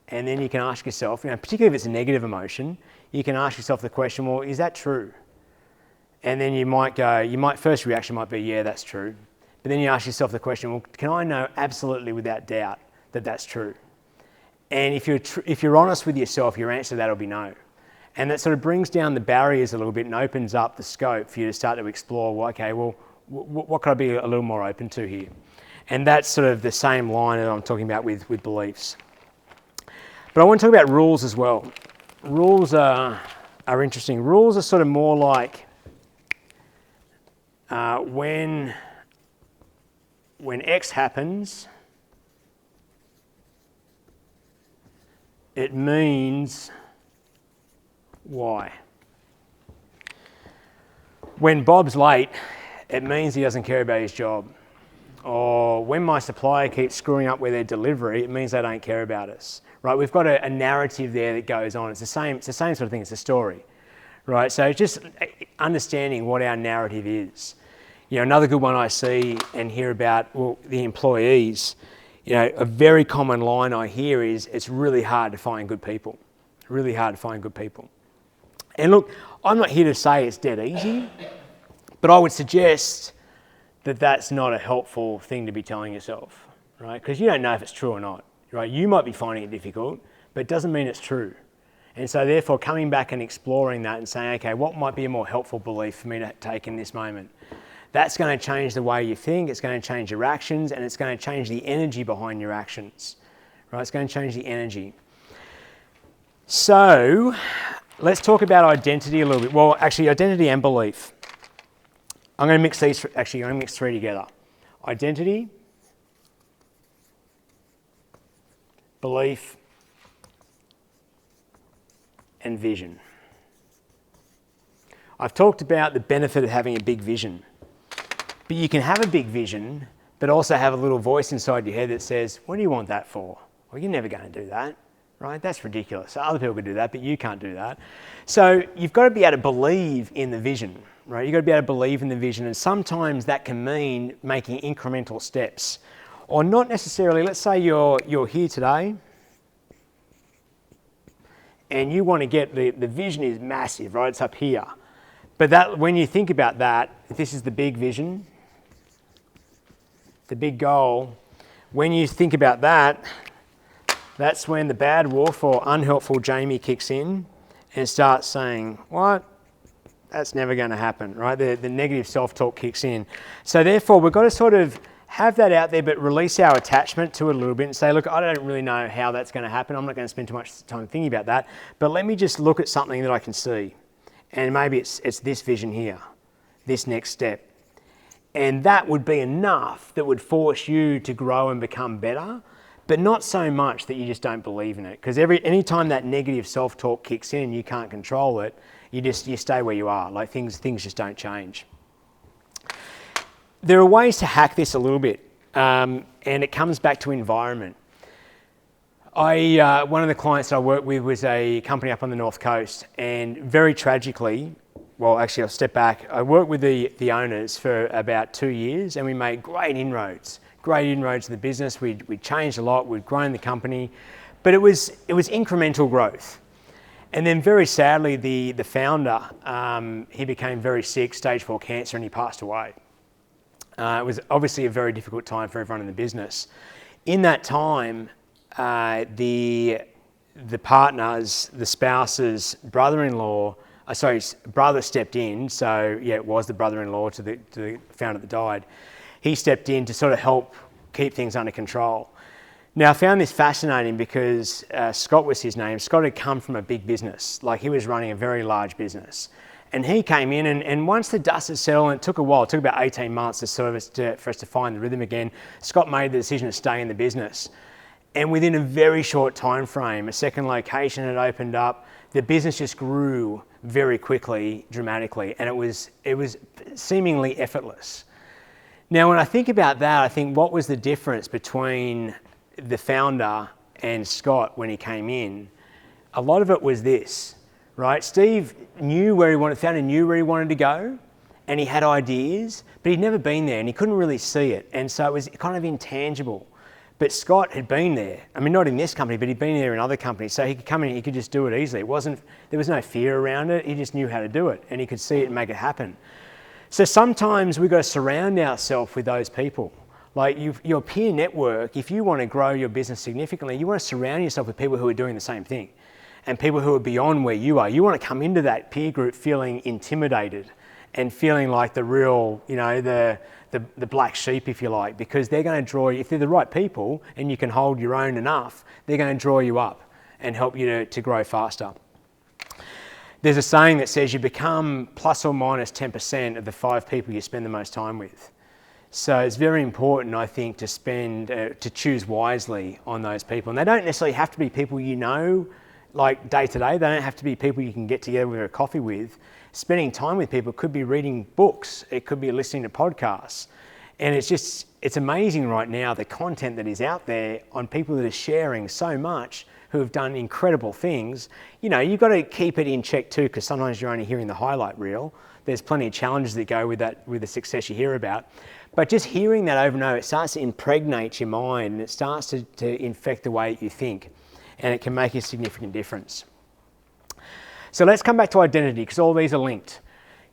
And then you can ask yourself, particularly if it's a negative emotion, you can ask yourself the question, well, is that true? And then first reaction might be, yeah, that's true. But then you ask yourself the question, well, can I know absolutely without doubt that that's true? And if you're honest with yourself, your answer to that will be no. And that sort of brings down the barriers a little bit and opens up the scope for you to start to explore, what could I be a little more open to here? And that's sort of the same line that I'm talking about with beliefs. But I want to talk about rules as well. Rules are interesting. Rules are sort of more like when X happens, it means Y. When Bob's late, it means he doesn't care about his job. Or when my supplier keeps screwing up with their delivery, it means they don't care about us. Right? We've got a narrative there that goes on. It's the same sort of thing. It's a story, right? So just understanding what our narrative is. Another good one I see and hear about, the employees. A very common line I hear is, it's really hard to find good people. Really hard to find good people. And look, I'm not here to say it's dead easy, but I would suggest that that's not a helpful thing to be telling yourself, right? Because you don't know if it's true or not. Right? You might be finding it difficult, but it doesn't mean it's true. And so therefore coming back and exploring that and saying, okay, what might be a more helpful belief for me to take in this moment? That's going to change the way you think, it's going to change your actions, and it's going to change the energy behind your actions. Right? It's going to change the energy. So let's talk about identity a little bit. Well, actually, identity and belief. I'm going to mix these. Actually, I'm going to mix three together: identity, belief, and vision. I've talked about the benefit of having a big vision, but you can have a big vision, but also have a little voice inside your head that says, "What do you want that for? Well, you're never going to do that." Right? That's ridiculous. So other people can do that, but you can't do that. So you've got to be able to believe in the vision, right? You've got to be able to believe in the vision, and sometimes that can mean making incremental steps, or not necessarily. Let's say you're here today, and you want to get the vision is massive, right? It's up here, but that when you think about that, this is the big vision, the big goal. When you think about that, that's when the bad wolf or unhelpful Jamie kicks in and starts saying, what? That's never going to happen, right? The negative self-talk kicks in. So therefore, we've got to sort of have that out there, but release our attachment to it a little bit and say, look, I don't really know how that's going to happen. I'm not going to spend too much time thinking about that, but let me just look at something that I can see. And maybe it's this vision here, this next step. And that would be enough that would force you to grow and become better, but not so much that you just don't believe in it. Because any time that negative self-talk kicks in, you can't control it. You stay where you are. Like things just don't change. There are ways to hack this a little bit, and it comes back to environment. One of the clients that I worked with was a company up on the North Coast, and very tragically, well, actually, I'll step back. I worked with the owners for about 2 years, and we made great inroads in the business. We'd changed a lot. We'd grown the company, but it was incremental growth. And then, very sadly, the founder he became very sick, stage 4 cancer, and he passed away. It was obviously a very difficult time for everyone in the business. In that time, the partners, the spouse's brother-in-law. Brother stepped in, so yeah, it was the brother-in-law to the founder that died. He stepped in to sort of help keep things under control. Now, I found this fascinating because Scott was his name. Scott had come from a big business, like he was running a very large business. And he came in, and once the dust had settled, and it took a while, it took about 18 months for us to find the rhythm again, Scott made the decision to stay in the business. And within a very short time frame, a second location had opened up. The business just grew very quickly, dramatically, and it was seemingly effortless. Now, when I think about that, I think what was the difference between the founder and Scott when he came in? A lot of it was this, right? Steve founder knew where he wanted to go, and he had ideas, but he'd never been there, and he couldn't really see it, and so it was kind of intangible. But Scott had been there. I mean, not in this company, but he'd been there in other companies. So he could come in, he could just do it easily. There was no fear around it. He just knew how to do it, and he could see it and make it happen. So sometimes we've got to surround ourselves with those people. Like your peer network, if you want to grow your business significantly, you want to surround yourself with people who are doing the same thing and people who are beyond where you are. You want to come into that peer group feeling intimidated and feeling like the real, the black sheep, if you like, because they're going to draw you. If they're the right people and you can hold your own enough, they're going to draw you up and help you to grow faster. There's a saying that says you become plus or minus 10% of the 5 people you spend the most time with. So it's very important, I think, to choose wisely on those people. And they don't necessarily have to be people you know, like day to day. They don't have to be people you can get together with a coffee with. Spending time with people could be reading books. It could be listening to podcasts. And it's amazing right now, the content that is out there on people that are sharing so much, who have done incredible things. You've got to keep it in check too, because sometimes you're only hearing the highlight reel. There's plenty of challenges that go with that, with the success you hear about. But just hearing that over and over, it starts to impregnate your mind, and it starts to infect the way that you think, and it can make a significant difference. So let's come back to identity, because all these are linked.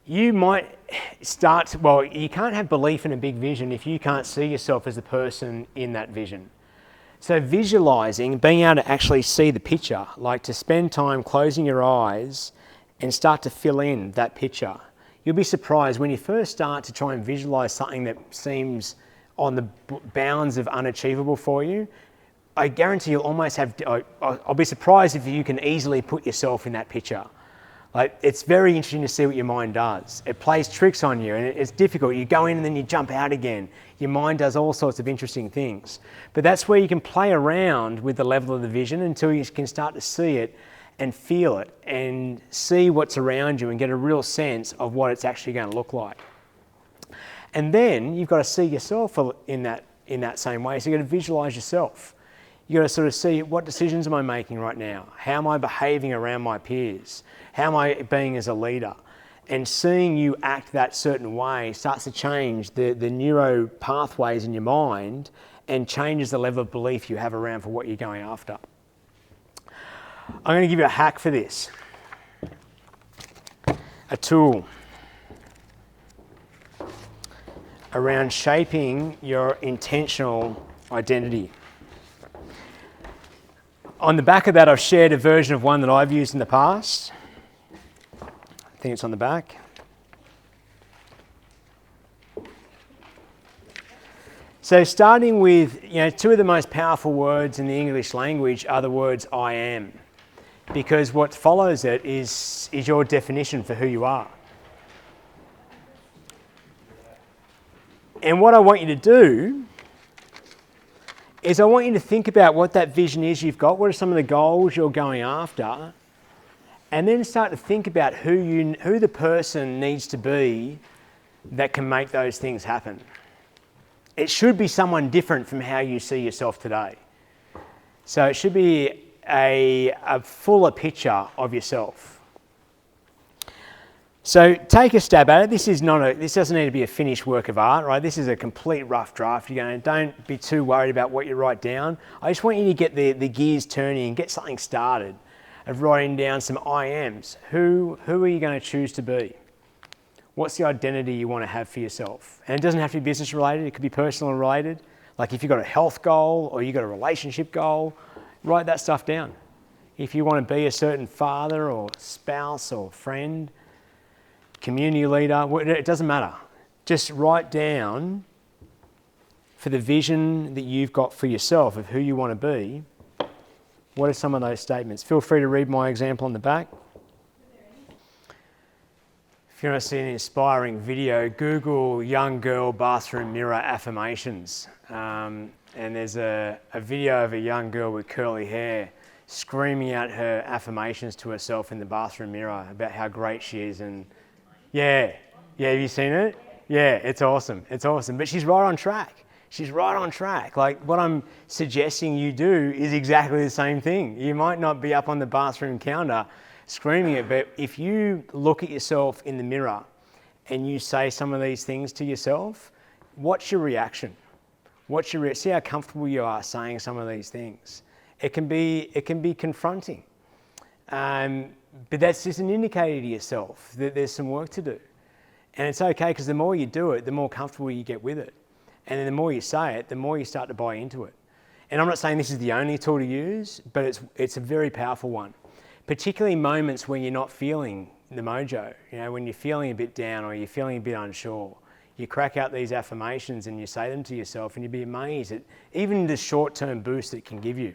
You might you can't have belief in a big vision if you can't see yourself as the person in that vision. So visualizing, being able to actually see the picture, like to spend time closing your eyes and start to fill in that picture. You'll be surprised when you first start to try and visualize something that seems on the bounds of unachievable for you. I guarantee you'll almost have, I'll be surprised if you can easily put yourself in that picture. Like, it's very interesting to see what your mind does. It plays tricks on you, and it's difficult. You go in and then you jump out again. Your mind does all sorts of interesting things. But that's where you can play around with the level of the vision until you can start to see it and feel it and see what's around you and get a real sense of what it's actually going to look like. And then you've got to see yourself in that same way. So you've got to visualize yourself. You've got to sort of see, what decisions am I making right now? How am I behaving around my peers? How am I being as a leader? And seeing you act that certain way starts to change the neuro pathways in your mind and changes the level of belief you have around for what you're going after. I'm going to give you a hack for this. A tool around shaping your intentional identity. On the back of that, I've shared a version of one that I've used in the past. I think it's on the back. So starting with, two of the most powerful words in the English language are the words I am, because what follows it is your definition for who you are. And what I want you to do is I want you to think about what that vision is you've got, what are some of the goals you're going after, and then start to think about who the person needs to be that can make those things happen. It should be someone different from how you see yourself today. So it should be a fuller picture of yourself. So take a stab at it. This doesn't need to be a finished work of art, right? This is a complete rough draft. Don't be too worried about what you write down. I just want you to get the gears turning and get something started of writing down some I ams. Who are you going to choose to be? What's the identity you want to have for yourself? And it doesn't have to be business related. It could be personal related. Like if you've got a health goal or you've got a relationship goal, write that stuff down. If you want to be a certain father or spouse or friend, community leader, it doesn't matter. Just write down for the vision that you've got for yourself of who you want to be. What are some of those statements? Feel free to read my example on the back. If you want to see an inspiring video, Google young girl bathroom mirror affirmations. And there's a video of a young girl with curly hair screaming out her affirmations to herself in the bathroom mirror about how great she is. And yeah, have you seen it? Yeah, it's awesome. But she's right on track. Like what I'm suggesting you do is exactly the same thing. You might not be up on the bathroom counter screaming it, but if you look at yourself in the mirror and you say some of these things to yourself, what's your reaction? See how comfortable you are saying some of these things. It can be confronting. But that's just an indicator to yourself that there's some work to do. And it's okay, because the more you do it, the more comfortable you get with it. And then the more you say it, the more you start to buy into it. And I'm not saying this is the only tool to use, but it's a very powerful one. Particularly moments when you're not feeling the mojo, when you're feeling a bit down or you're feeling a bit unsure. You crack out these affirmations and you say them to yourself, and you'd be amazed at even the short-term boost it can give you.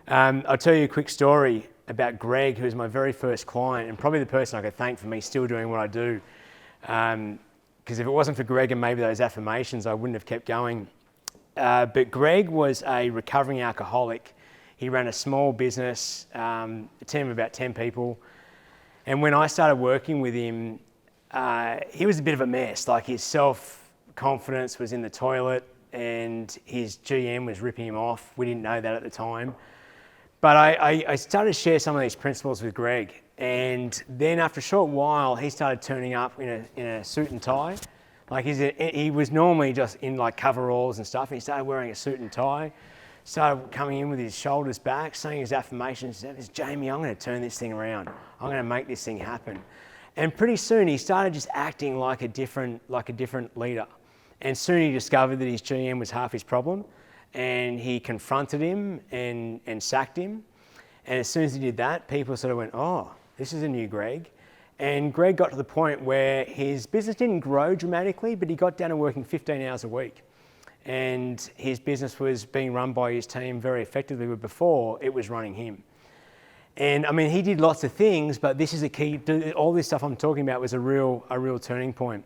I'll tell you a quick story about Greg, who was my very first client and probably the person I could thank for me still doing what I do. Because if it wasn't for Greg and maybe those affirmations, I wouldn't have kept going. But Greg was a recovering alcoholic. He ran a small business, a team of about 10 people. And when I started working with him, he was a bit of a mess. Like his self-confidence was in the toilet and his GM was ripping him off. We didn't know that at the time. But I started to share some of these principles with Greg. And then after a short while, he started turning up in a suit and tie. Like he was normally just in like coveralls and stuff. And he started wearing a suit and tie. Started coming in with his shoulders back, saying his affirmations. He said, Jamie, I'm going to turn this thing around. I'm going to make this thing happen. And pretty soon he started just acting like a different leader. And soon he discovered that his GM was half his problem. And he confronted him and sacked him. And as soon as he did that, people sort of went, oh, this is a new Greg. And Greg got to the point where his business didn't grow dramatically, but he got down to working 15 hours a week. and his business was being run by his team very effectively, but before it was running him. And I mean, he did lots of things, but this is a key. All this stuff I'm talking about was a real turning point.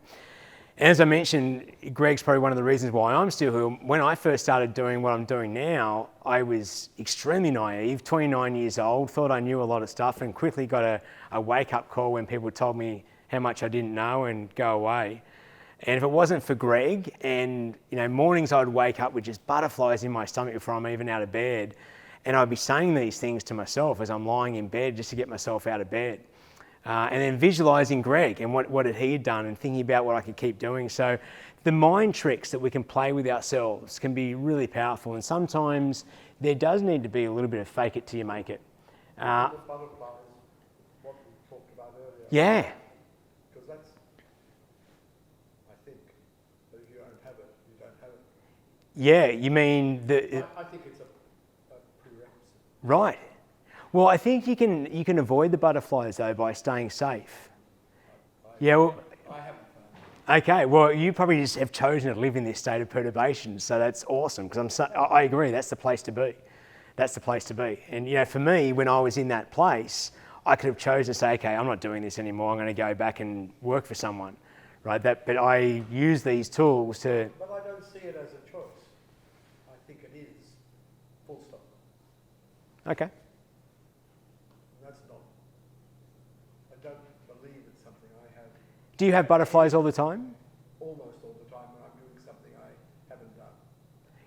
And as I mentioned, Greg's probably one of the reasons why I'm still here. When I first started doing what I'm doing now, I was extremely naive, 29 years old, thought I knew a lot of stuff, and quickly got a wake-up call when people told me how much I didn't know and go away. And if it wasn't for Greg, and mornings I'd wake up with just butterflies in my stomach before I'm even out of bed, and I'd be saying these things to myself as I'm lying in bed just to get myself out of bed. And then visualising Greg and what he had done and thinking about what I could keep doing. So the mind tricks that we can play with ourselves can be really powerful. And sometimes there does need to be a little bit of fake it till you make it. The butterfly is what we talked about earlier. Yeah. Because that's, I think, that if you don't have it, you don't have it. Yeah, you mean I think it's a prerequisite. Right. Well, I think you can avoid the butterflies though by staying safe. Yeah. Well, I haven't found it. okay. Well, you probably just have chosen to live in this state of perturbation, so that's awesome. Because I agree. That's the place to be. That's the place to be. And for me, when I was in that place, I could have chosen to say, okay, I'm not doing this anymore. I'm going to go back and work for someone, right? But I use these tools to. But I don't see it as a choice. I think it is. Full stop. Okay. That's not. I don't believe it's something I have Do you have butterflies all the time? almost all the time when I'm doing something I haven't done.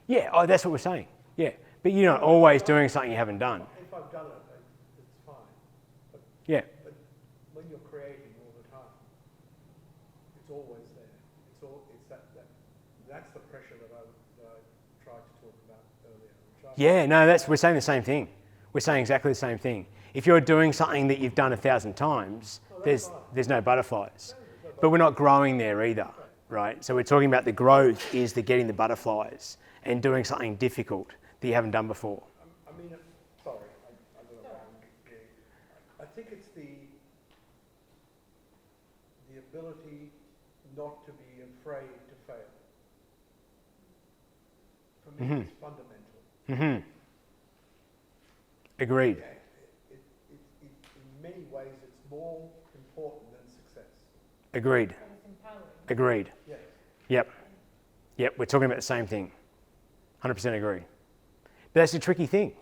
Yeah. Oh, that's what we're saying. Yeah. But you're not always doing something you haven't done. If I've done it, it's fine. But, Yeah. but when you're creating all the time, it's always there. It's that's the pressure that I tried to talk about earlier. Yeah. No, we're saying the same thing. We're saying exactly the same thing. If you're doing something that you've done 1,000 times, there's no butterflies. But we're not growing there either, right? So we're talking about the growth is the getting the butterflies and doing something difficult that you haven't done before. I mean, sorry, I don't know why I'm getting. I think it's the ability not to be afraid to fail. For me, it's fundamental. Mm-hmm. Agreed. Yeah, in many ways, it's more important than success. Agreed. And it's empowering. Agreed. Yes. Yep, we're talking about the same thing. 100% agree. But that's a tricky thing.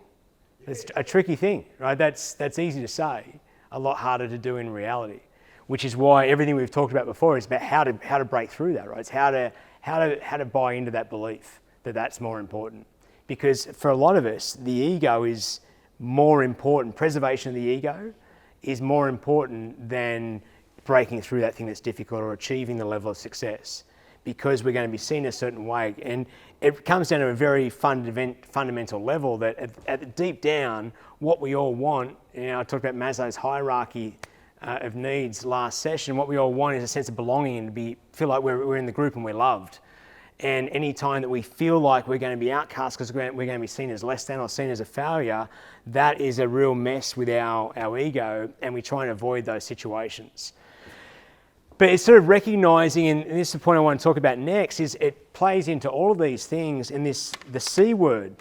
It's a tricky thing, right? That's easy to say, a lot harder to do in reality, which is why everything we've talked about before is about how to break through that, right? It's how to buy into that belief that that's more important. Because for a lot of us, the ego is more important. Preservation of the ego is more important than breaking through that thing that's difficult or achieving the level of success, because we're going to be seen a certain way. And it comes down to a very fundamental level that at deep down, what we all want, I talked about Maslow's hierarchy of needs last session, what we all want is a sense of belonging and to feel like we're in the group and we're loved. And any time that we feel like we're going to be outcast because we're going to be seen as less than or seen as a failure, that is a real mess with our ego, and we try and avoid those situations. But it's sort of recognizing, and this is the point I want to talk about next, is it plays into all of these things, and the C word.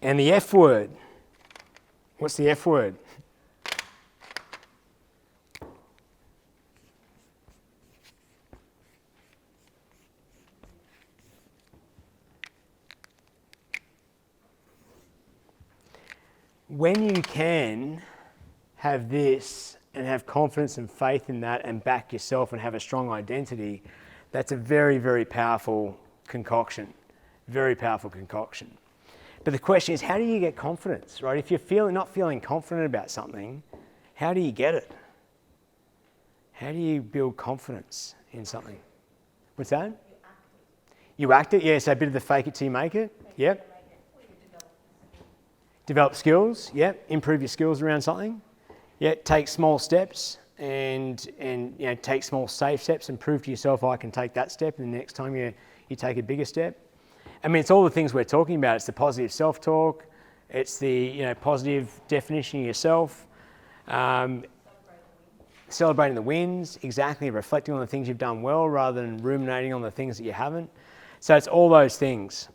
And the F word. What's the F word? When you can have this and have confidence and faith in that and back yourself and have a strong identity, that's a very, very powerful concoction. Very powerful concoction. But the question is, how do you get confidence, right? If you're not feeling confident about something, how do you get it? How do you build confidence in something? What's that? You act it, yeah, so a bit of the fake it till you make it. Yep. Develop skills, yep. Improve your skills around something. Yeah, take small steps and take small safe steps and prove to yourself, I can take that step, and the next time you take a bigger step. I mean, it's all the things we're talking about. It's the positive self-talk. It's the positive definition of yourself. Celebrating the wins, exactly, reflecting on the things you've done well rather than ruminating on the things that you haven't. So it's all those things.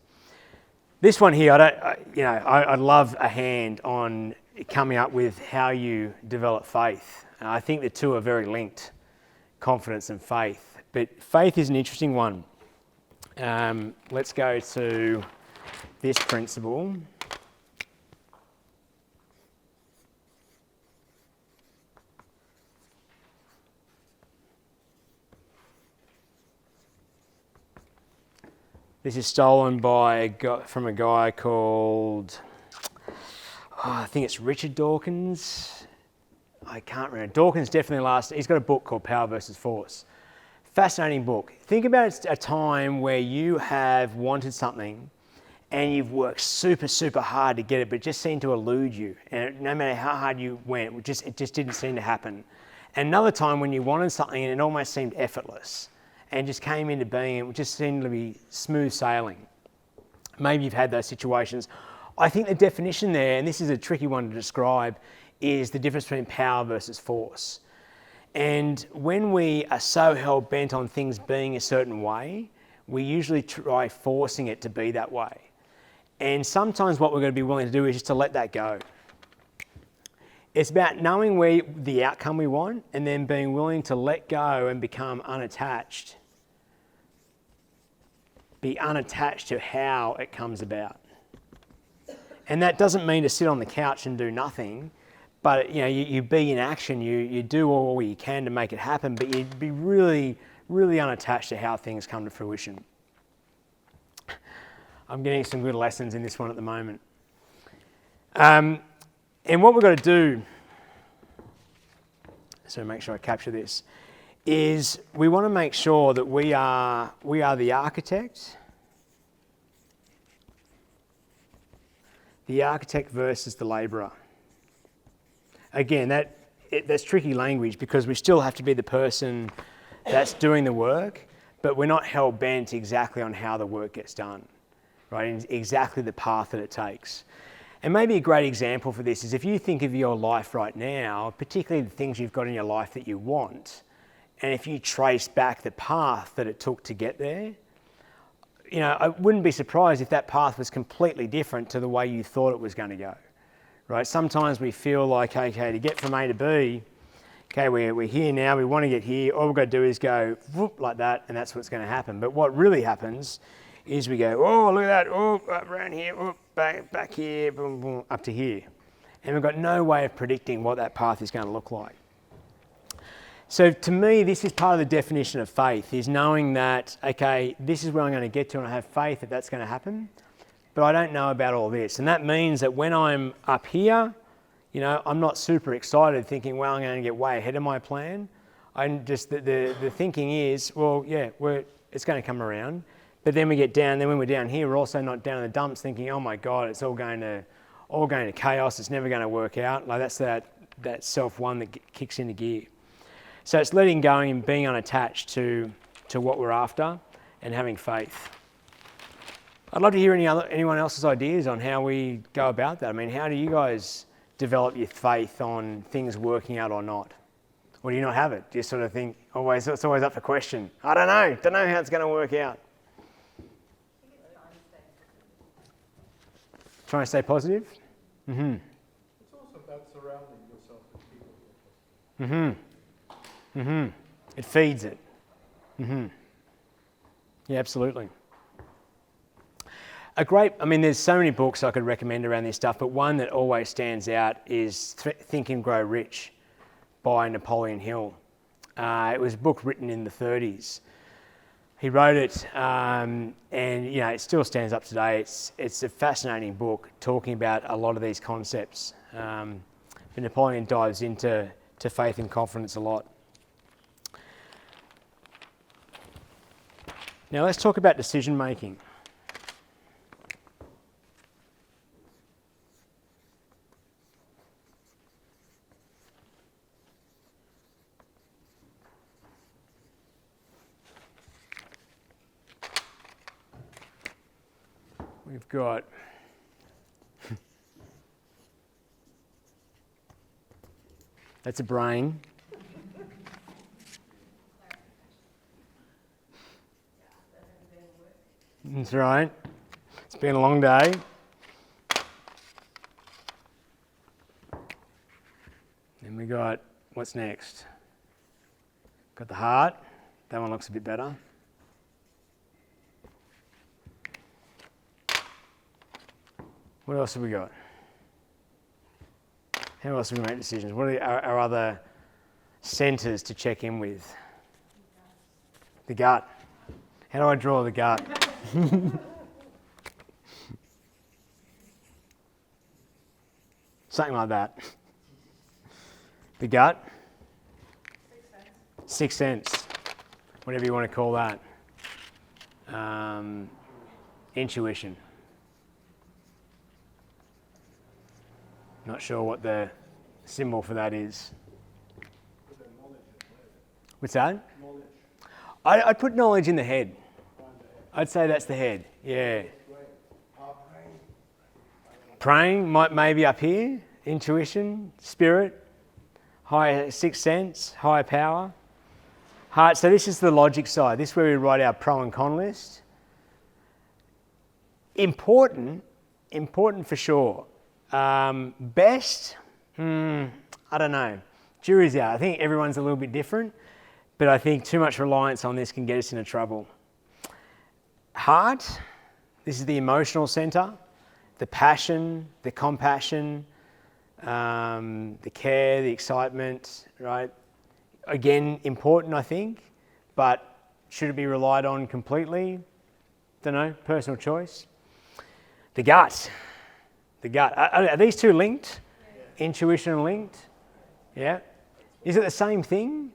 This one here, I'd love a hand on coming up with how you develop faith. I think the two are very linked, confidence and faith. But faith is an interesting one. Let's go to this principle. This is stolen from a guy called, I think it's Richard Dawkins. I can't remember. Dawkins definitely he's got a book called Power versus Force. Fascinating book. Think about a time where you have wanted something and you've worked super, super hard to get it, but it just seemed to elude you. And no matter how hard you went, it just didn't seem to happen. And another time when you wanted something and it almost seemed effortless and just came into being, it just seemed to be smooth sailing. Maybe you've had those situations. I think the definition there, and this is a tricky one to describe, is the difference between power versus force. And when we are so hell-bent on things being a certain way, we usually try forcing it to be that way. And sometimes what we're going to be willing to do is just to let that go. It's about knowing the outcome we want and then being willing to let go and become unattached. Be unattached to how it comes about. And that doesn't mean to sit on the couch and do nothing, but you be in action, you do all you can to make it happen, but you be really, really unattached to how things come to fruition. I'm getting some good lessons in this one at the moment. And what we've got to do, so make sure I capture this, is we want to make sure that we are the architect. The architect versus the labourer. Again, that's tricky language because we still have to be the person that's doing the work, but we're not hell-bent exactly on how the work gets done, right? And exactly the path that it takes. And maybe a great example for this is if you think of your life right now, particularly the things you've got in your life that you want, and if you trace back the path that it took to get there, I wouldn't be surprised if that path was completely different to the way you thought it was going to go, right? Sometimes we feel like, okay, to get from A to B, okay, we're here now, we want to get here, all we've got to do is go whoop, like that, and that's what's going to happen. But what really happens is we go, oh, look at that, oh, up around here, oh, back here, boom, boom, up to here. And we've got no way of predicting what that path is going to look like. So to me, this is part of the definition of faith, is knowing that, okay, this is where I'm going to get to and I have faith that that's going to happen, but I don't know about all this. And that means that when I'm up here, I'm not super excited thinking, well, I'm going to get way ahead of my plan. The thinking is, well, yeah, it's going to come around. But then we get down, then when we're down here, we're also not down in the dumps thinking, oh my God, it's all going to chaos, it's never going to work out. Like that's that self-one that kicks into gear. So it's letting go and being unattached to what we're after and having faith. I'd love to hear anyone else's ideas on how we go about that. I mean, how do you guys develop your faith on things working out or not? Or do you not have it? Do you sort of think, it's always up for question? I don't know how it's going to work out. Trying to stay positive? Mm-hmm. It's also about surrounding yourself with people who are positive. Mm-hmm. Mm-hmm. It feeds it. Mm-hmm. Yeah, absolutely. There's so many books I could recommend around this stuff, but one that always stands out is Think and Grow Rich by Napoleon Hill. It was a book written in the 30s. He wrote it, and it still stands up today. It's a fascinating book talking about a lot of these concepts. But Napoleon dives into faith and confidence a lot. Now let's talk about decision making. We've got That's a brain. That's right. It's been a long day. Then we got, what's next? Got the heart. That one looks a bit better. What else have we got? How else do we make decisions? What are our other centres to check in with? The gut. How do I draw the gut? Something like that. The gut. Sixth sense. Whatever you want to call that. Intuition. Not sure what the symbol for that is. What's that? Knowledge. I'd put knowledge in the head. I'd say that's the head. Yeah. Praying might maybe up here. Intuition, spirit, higher sixth sense, higher power. Heart. So this is the logic side. This is where we write our pro and con list. Important for sure. Best, I don't know. Jury's out. I think everyone's a little bit different, but I think too much reliance on this can get us into trouble. Heart, this is the emotional centre, the passion, the compassion, the care, the excitement, right? Again, important, I think, but should it be relied on completely? Don't know, personal choice. The gut. The gut. Are these two linked? Yeah. Intuition linked? Yeah. Is it the same thing?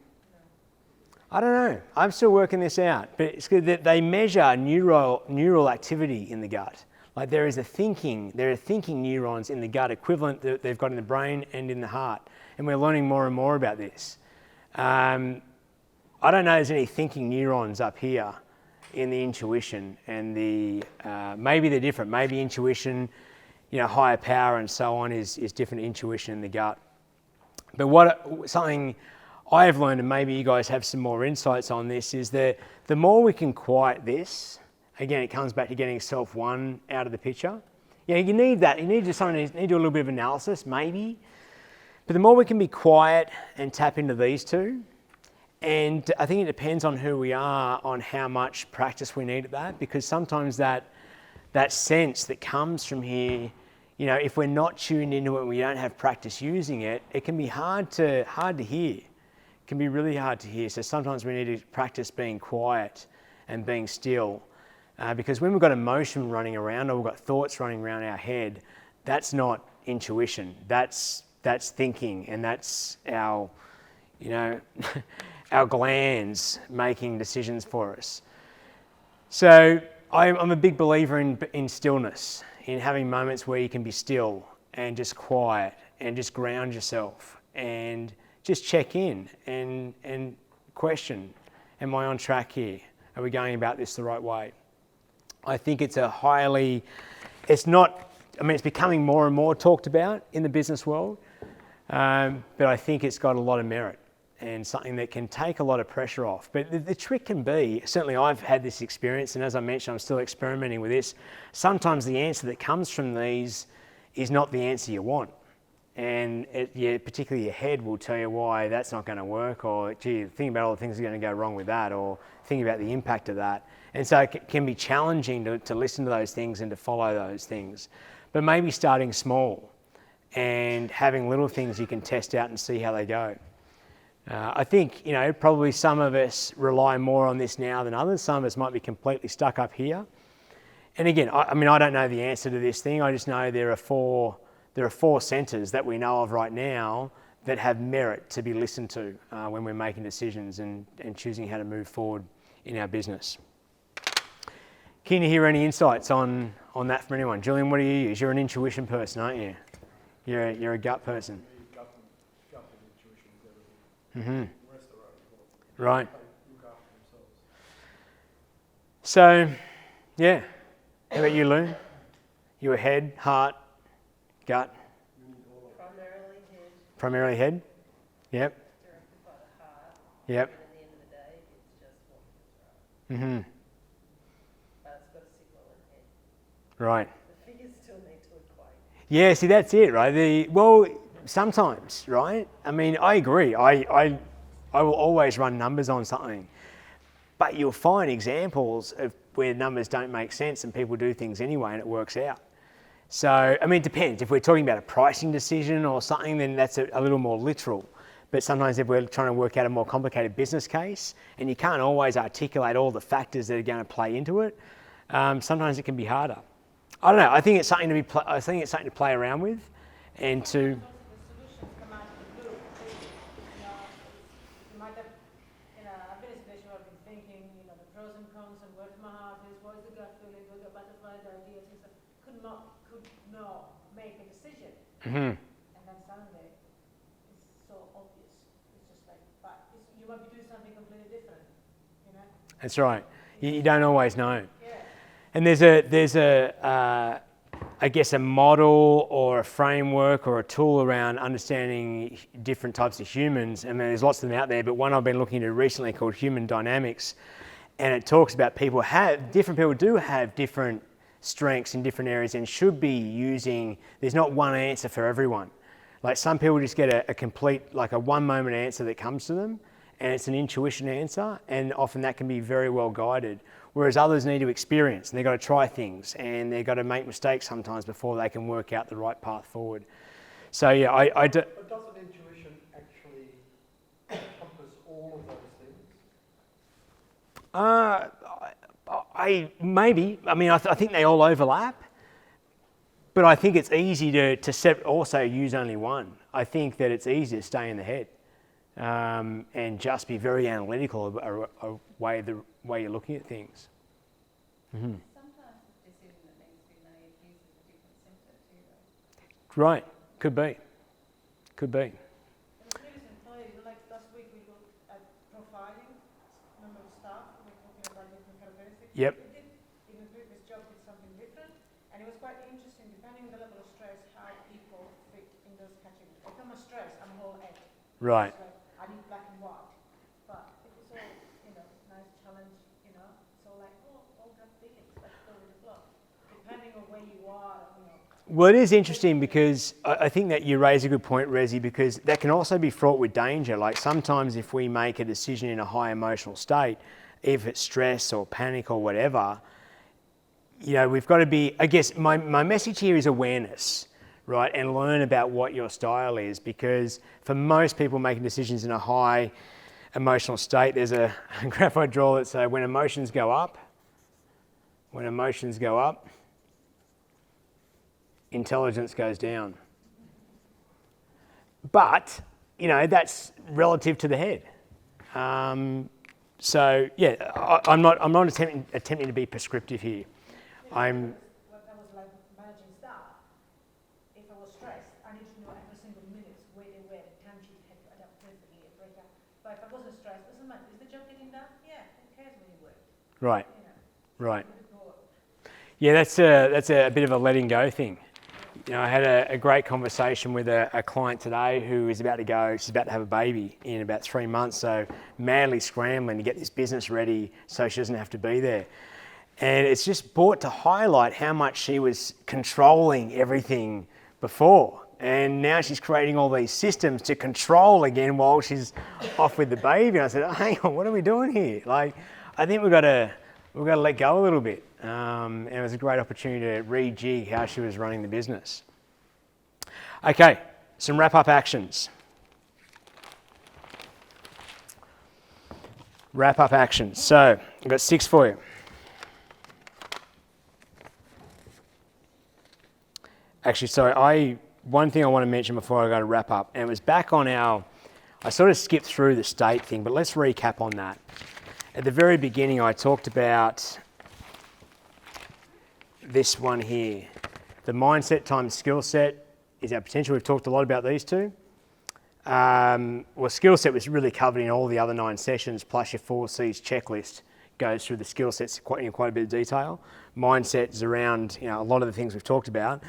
I don't know. I'm still working this out. But it's good that they measure neural activity in the gut. Like there are thinking neurons in the gut equivalent that they've got in the brain and in the heart. And we're learning more and more about this. I don't know there's any thinking neurons up here in the intuition and the, maybe they're different. Maybe intuition, higher power and so on is different intuition in the gut. But something I've learned, and maybe you guys have some more insights on this, is that the more we can quiet this, again, it comes back to getting self-one out of the picture. You need that. You need to do a little bit of analysis, maybe. But the more we can be quiet and tap into these two, and I think it depends on who we are, on how much practice we need at that, because sometimes that sense that comes from here, if we're not tuned into it and we don't have practice using it, it can be hard to hear. It can be really hard to hear. So sometimes we need to practice being quiet and being still. Because when we've got emotion running around or we've got thoughts running around our head, that's not intuition. That's thinking, and that's our, our glands making decisions for us. So I'm a big believer in stillness, in having moments where you can be still and just quiet and just ground yourself and just check in and question, am I on track here? Are we going about this the right way? I think it's it's becoming more and more talked about in the business world, but I think it's got a lot of merit and something that can take a lot of pressure off. But the trick can be, certainly I've had this experience, and as I mentioned, I'm still experimenting with this. Sometimes the answer that comes from these is not the answer you want. And particularly your head will tell you why that's not going to work, or gee, think about all the things that are going to go wrong with that, or think about the impact of that. And so it can be challenging to listen to those things and to follow those things. But maybe starting small and having little things you can test out and see how they go. I think, probably some of us rely more on this now than others. Some of us might be completely stuck up here. And again, I don't know the answer to this thing. I just know there are four centres that we know of right now that have merit to be listened to when we're making decisions and choosing how to move forward in our business. Can you hear any insights on that from anyone? Julian, what do you use? You're an intuition person, aren't you? You're a gut person. Gut and intuition is everything. Mm-hmm. The rest are right. Right. They look after themselves. So, yeah. How about you, Lou? You a head, heart, gut? Primarily head. Primarily head? Yep. directed by the heart. Yep. And at the end of the day, it's just what feels right. Mm-hmm. But it's got to sit well in head. Right. The figures still need to equate. Yeah, see, that's it, right? Well, sometimes, right? I mean, I agree. I will always run numbers on something. But you'll find examples of where numbers don't make sense and people do things anyway and it works out. So, I mean, it depends. If we're talking about a pricing decision or something, then that's a little more literal. But sometimes if we're trying to work out a more complicated business case and you can't always articulate all the factors that are going to play into it, sometimes it can be harder. I don't know. I think it's something to play around with and to... The solutions come out of the blue. You might have, I've been in a situation where I've been thinking, the pros and cons and where my heart is, what is the gut feeling, what are the butterflies, ideas, and stuff. Could not make a decision. Mm-hmm. And then suddenly, it's so obvious. It's just like, you might be doing something completely different, That's right. You don't always know. Yeah. And there's I guess a model or a framework or a tool around understanding different types of humans. I mean, there's lots of them out there, but one I've been looking at recently called Human Dynamics, and it talks about different people do have different strengths in different areas and should be using, there's not one answer for everyone. Like some people just get a complete, like a one moment answer that comes to them, and it's an intuition answer, and often that can be very well guided. Whereas others need to experience and they've got to try things and they've got to make mistakes sometimes before they can work out the right path forward. So yeah, But doesn't intuition actually encompass all of those things? I think they all overlap, but I think it's easy to also use only one. I think that it's easy to stay in the head and just be very analytical about the way you're looking at things. Mm-hmm. Sometimes the decision that needs to be made uses a different symptom too, though. Right, could be. And the previous employee, like last week we looked at profiling number of staff, we were talking about different characteristics. Yep. In the previous job did something different, and it was quite interesting, depending on the level of stress, how people fit in those categories. If I'm stressed, I'm whole egg. Right. So I need black and white. But if it's all, nice challenge, it's all like, all gut feelings, let's go with the flow. Depending on where you are, Well, it is interesting because I think that you raise a good point, Rezi, because that can also be fraught with danger. Like sometimes if we make a decision in a high emotional state, if it's stress or panic or whatever, we've got to be, I guess my message here is awareness, right? And learn about what your style is, because for most people making decisions in a high emotional state, there's a graph I draw that says when emotions go up, intelligence goes down. But, that's relative to the head. So, yeah, I'm not attempting to be prescriptive here. What I was like managing staff, if I was stressed, I need to know every single minute where they were, the time sheet had to adapt perfectly, a breakout. But if I wasn't stressed, it doesn't matter. Is the job getting done? Yeah, who cares when you work? Right, right. Go. Yeah, that's a bit of a letting go thing. I had a great conversation with a client today who is about to have a baby in about 3 months, so madly scrambling to get this business ready so she doesn't have to be there. And it's just brought to highlight how much she was controlling everything before. And now she's creating all these systems to control again while she's off with the baby. And I said, hang on, what are we doing here? Like, I think we've got to let go a little bit. And it was a great opportunity to rejig how she was running the business. Okay, some wrap-up actions. So, I've got 6 for you. Actually, sorry, one thing I want to mention before I go to wrap up, and it was back on I sort of skipped through the state thing, but let's recap on that. At the very beginning, I talked about this one here. The mindset times skill set is our potential. We've talked a lot about these two. Skill set was really covered in all the other 9 sessions, plus your 4 C's checklist goes through the skill sets in quite a bit of detail. Mindset is around a lot of the things we've talked about.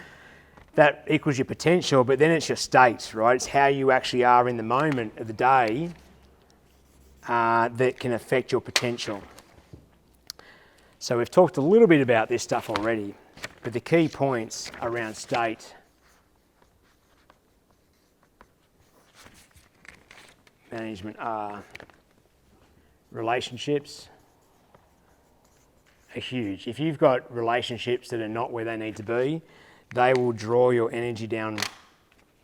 that equals your potential, but then it's your state, right? It's how you actually are in the moment of the day that can affect your potential. So we've talked a little bit about this stuff already, but the key points around state management are relationships are huge. If you've got relationships that are not where they need to be, they will draw your energy down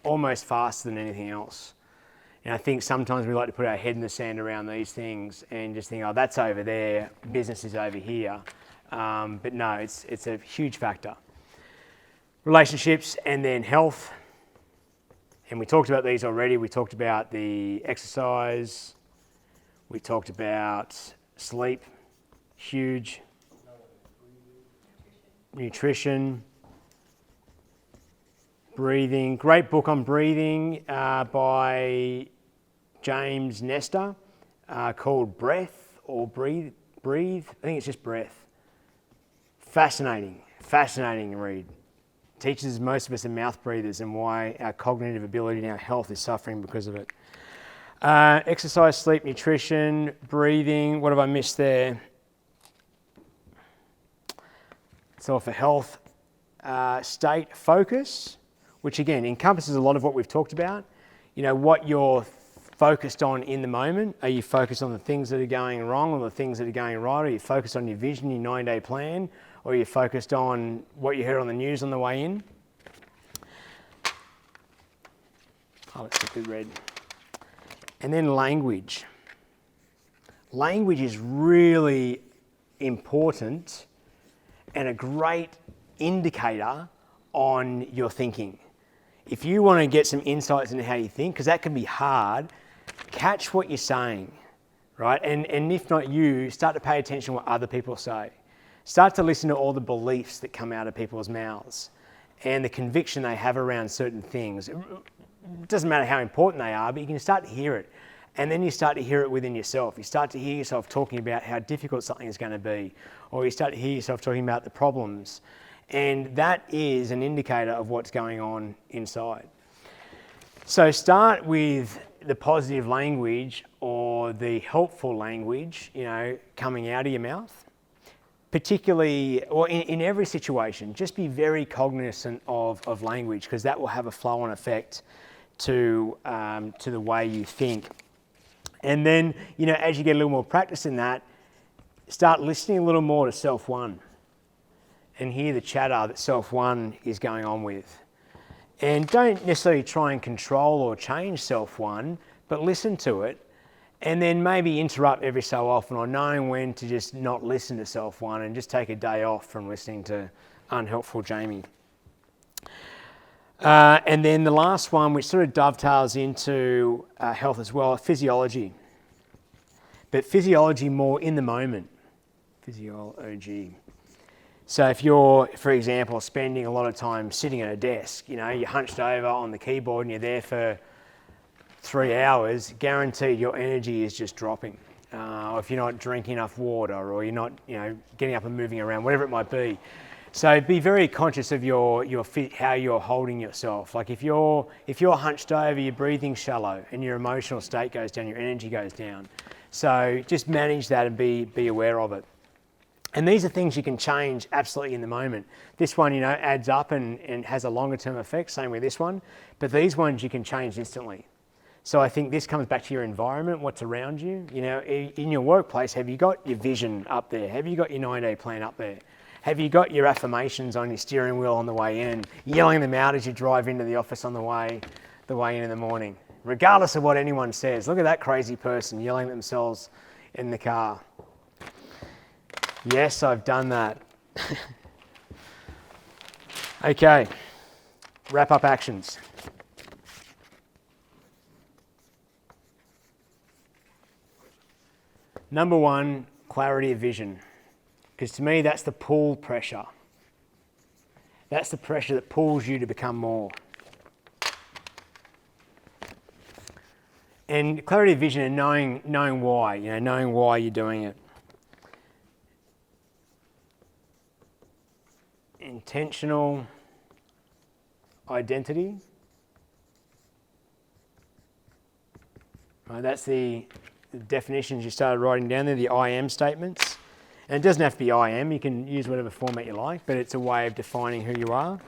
almost faster than anything else. And I think sometimes we like to put our head in the sand around these things and just think, oh, that's over there, business is over here. But no, it's a huge factor. Relationships and then health. And we talked about these already. We talked about the exercise. We talked about sleep, huge. Nutrition. Breathing. Great book on breathing by James Nestor called Breath or Breathe. I think it's just Breath. Fascinating read. Teaches most of us are mouth breathers and why our cognitive ability and our health is suffering because of it. Exercise, sleep, nutrition, breathing. What have I missed there? So for health, state, focus, which again encompasses a lot of what we've talked about. You know, what you're focused on in the moment. Are you focused on the things that are going wrong or the things that are going right? Are you focused on your vision, your 9-day plan? Or are you focused on what you heard on the news on the way in? Oh, let's get the red. And then language. Language is really important and a great indicator on your thinking. If you want to get some insights into how you think, because that can be hard, catch what you're saying, right? And if not you, start to pay attention to what other people say. Start to listen to all the beliefs that come out of people's mouths and the conviction they have around certain things. It doesn't matter how important they are, but you can start to hear it. And then you start to hear it within yourself. You start to hear yourself talking about how difficult something is going to be, or you start to hear yourself talking about the problems. And that is an indicator of what's going on inside. So start with the positive language or the helpful language, you know, coming out of your mouth. Particularly, or in every situation, just be very cognizant of language, because that will have a flow-on effect to the way you think. And then, you know, as you get a little more practice in that, start listening a little more to self-one and hear the chatter that self-one is going on with. And don't necessarily try and control or change self-one, but listen to it. And then maybe interrupt every so often, or knowing when to just not listen to self-one and just take a day off from listening to unhelpful Jamie. And then the last one, which sort of dovetails into health as well, physiology. But physiology more in the moment. Physiology. So if you're, for example, spending a lot of time sitting at a desk, you know, you're hunched over on the keyboard and you're there for 3 hours, guaranteed your energy is just dropping. Or if you're not drinking enough water, or you're not, you know, getting up and moving around, whatever it might be. So be very conscious of your how you're holding yourself. Like if you're hunched over, you're breathing shallow, and your emotional state goes down, your energy goes down. So just manage that and be aware of it. And these are things you can change absolutely in the moment. This one, you know, adds up and has a longer term effect. Same with this one, but these ones you can change instantly. So I think this comes back to your environment, what's around you. You know, in your workplace, have you got your vision up there? Have you got your 9-day plan up there? Have you got your affirmations on your steering wheel on the way in, yelling them out as you drive into the office on the way in the morning? Regardless of what anyone says, look at that crazy person yelling at themselves in the car. Yes, I've done that. Okay, wrap up actions. Number one, clarity of vision. Because to me, that's the pull pressure. That's the pressure that pulls you to become more. And clarity of vision and knowing why, you know, knowing why you're doing it. Intentional identity. Right, that's the definitions you started writing down there, the I am statements. And it doesn't have to be I am, you can use whatever format you like, but it's a way of defining who you are.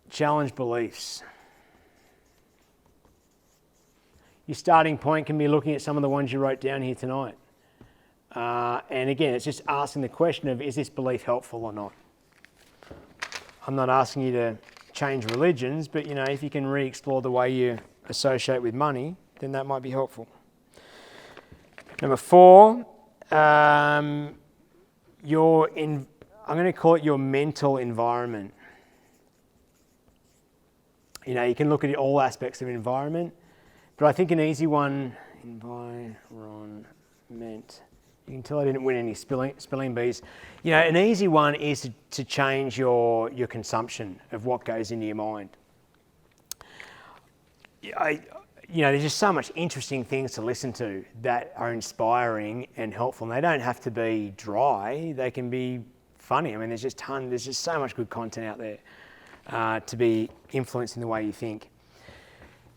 Challenge beliefs. Your starting point can be looking at some of the ones you wrote down here tonight. And again, it's just asking the question of, is this belief helpful or not? I'm not asking you to change religions, but if you can re-explore the way you associate with money, then that might be helpful. Number 4, I'm going to call it your mental environment. You can look at all aspects of environment, but I think an easy one, environment. You can tell I didn't win any spelling bees. An easy one is to change your consumption of what goes into your mind. There's just so much interesting things to listen to that are inspiring and helpful. And they don't have to be dry. They can be funny. I mean, there's just so much good content out there to be influencing the way you think.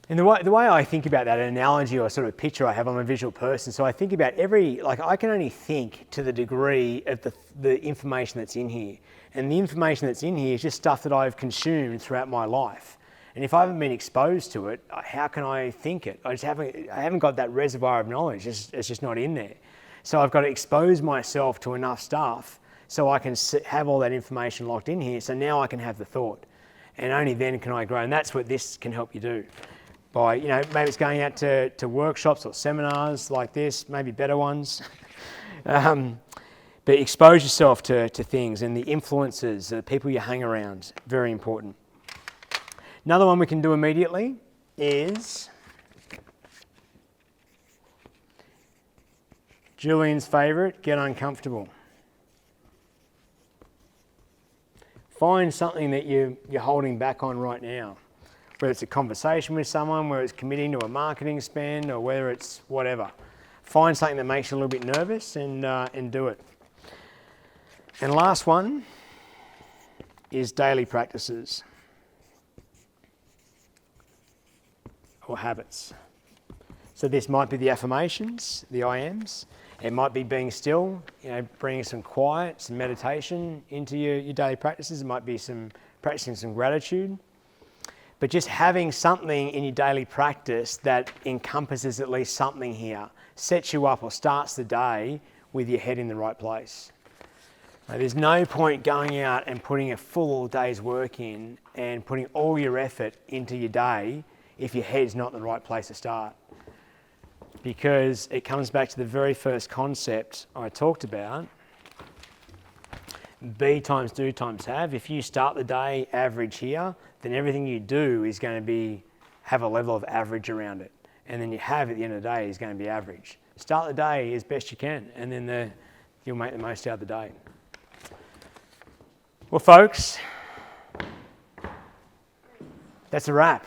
And the way I think about that, an analogy or sort of picture I have, I'm a visual person, so I think about I can only think to the degree of the information that's in here. And the information that's in here is just stuff that I've consumed throughout my life. And if I haven't been exposed to it, how can I think it? I haven't got that reservoir of knowledge, it's just not in there. So I've got to expose myself to enough stuff so I can have all that information locked in here, so now I can have the thought. And only then can I grow, and that's what this can help you do. By, maybe it's going out to workshops or seminars like this, maybe better ones. But expose yourself to things and the influences, the people you hang around, very important. Another one we can do immediately is Julian's favourite, get uncomfortable. Find something that you're holding back on right now. Whether it's a conversation with someone, whether it's committing to a marketing spend, or whether it's whatever. Find something that makes you a little bit nervous and do it. And last one is daily practices or habits. So this might be the affirmations, the I ams. It might be being still, bringing some quiet, some meditation into your daily practices. It might be practicing some gratitude. But just having something in your daily practice that encompasses at least something here sets you up or starts the day with your head in the right place. Now, there's no point going out and putting a full day's work in and putting all your effort into your day if your head's not in the right place to start. Because it comes back to the very first concept I talked about. Be times do times have. If you start the day average here, then everything you do is going to have a level of average around it. And then you have at the end of the day is going to be average. Start the day as best you can, and then you'll make the most out of the day. Well, folks, that's a wrap.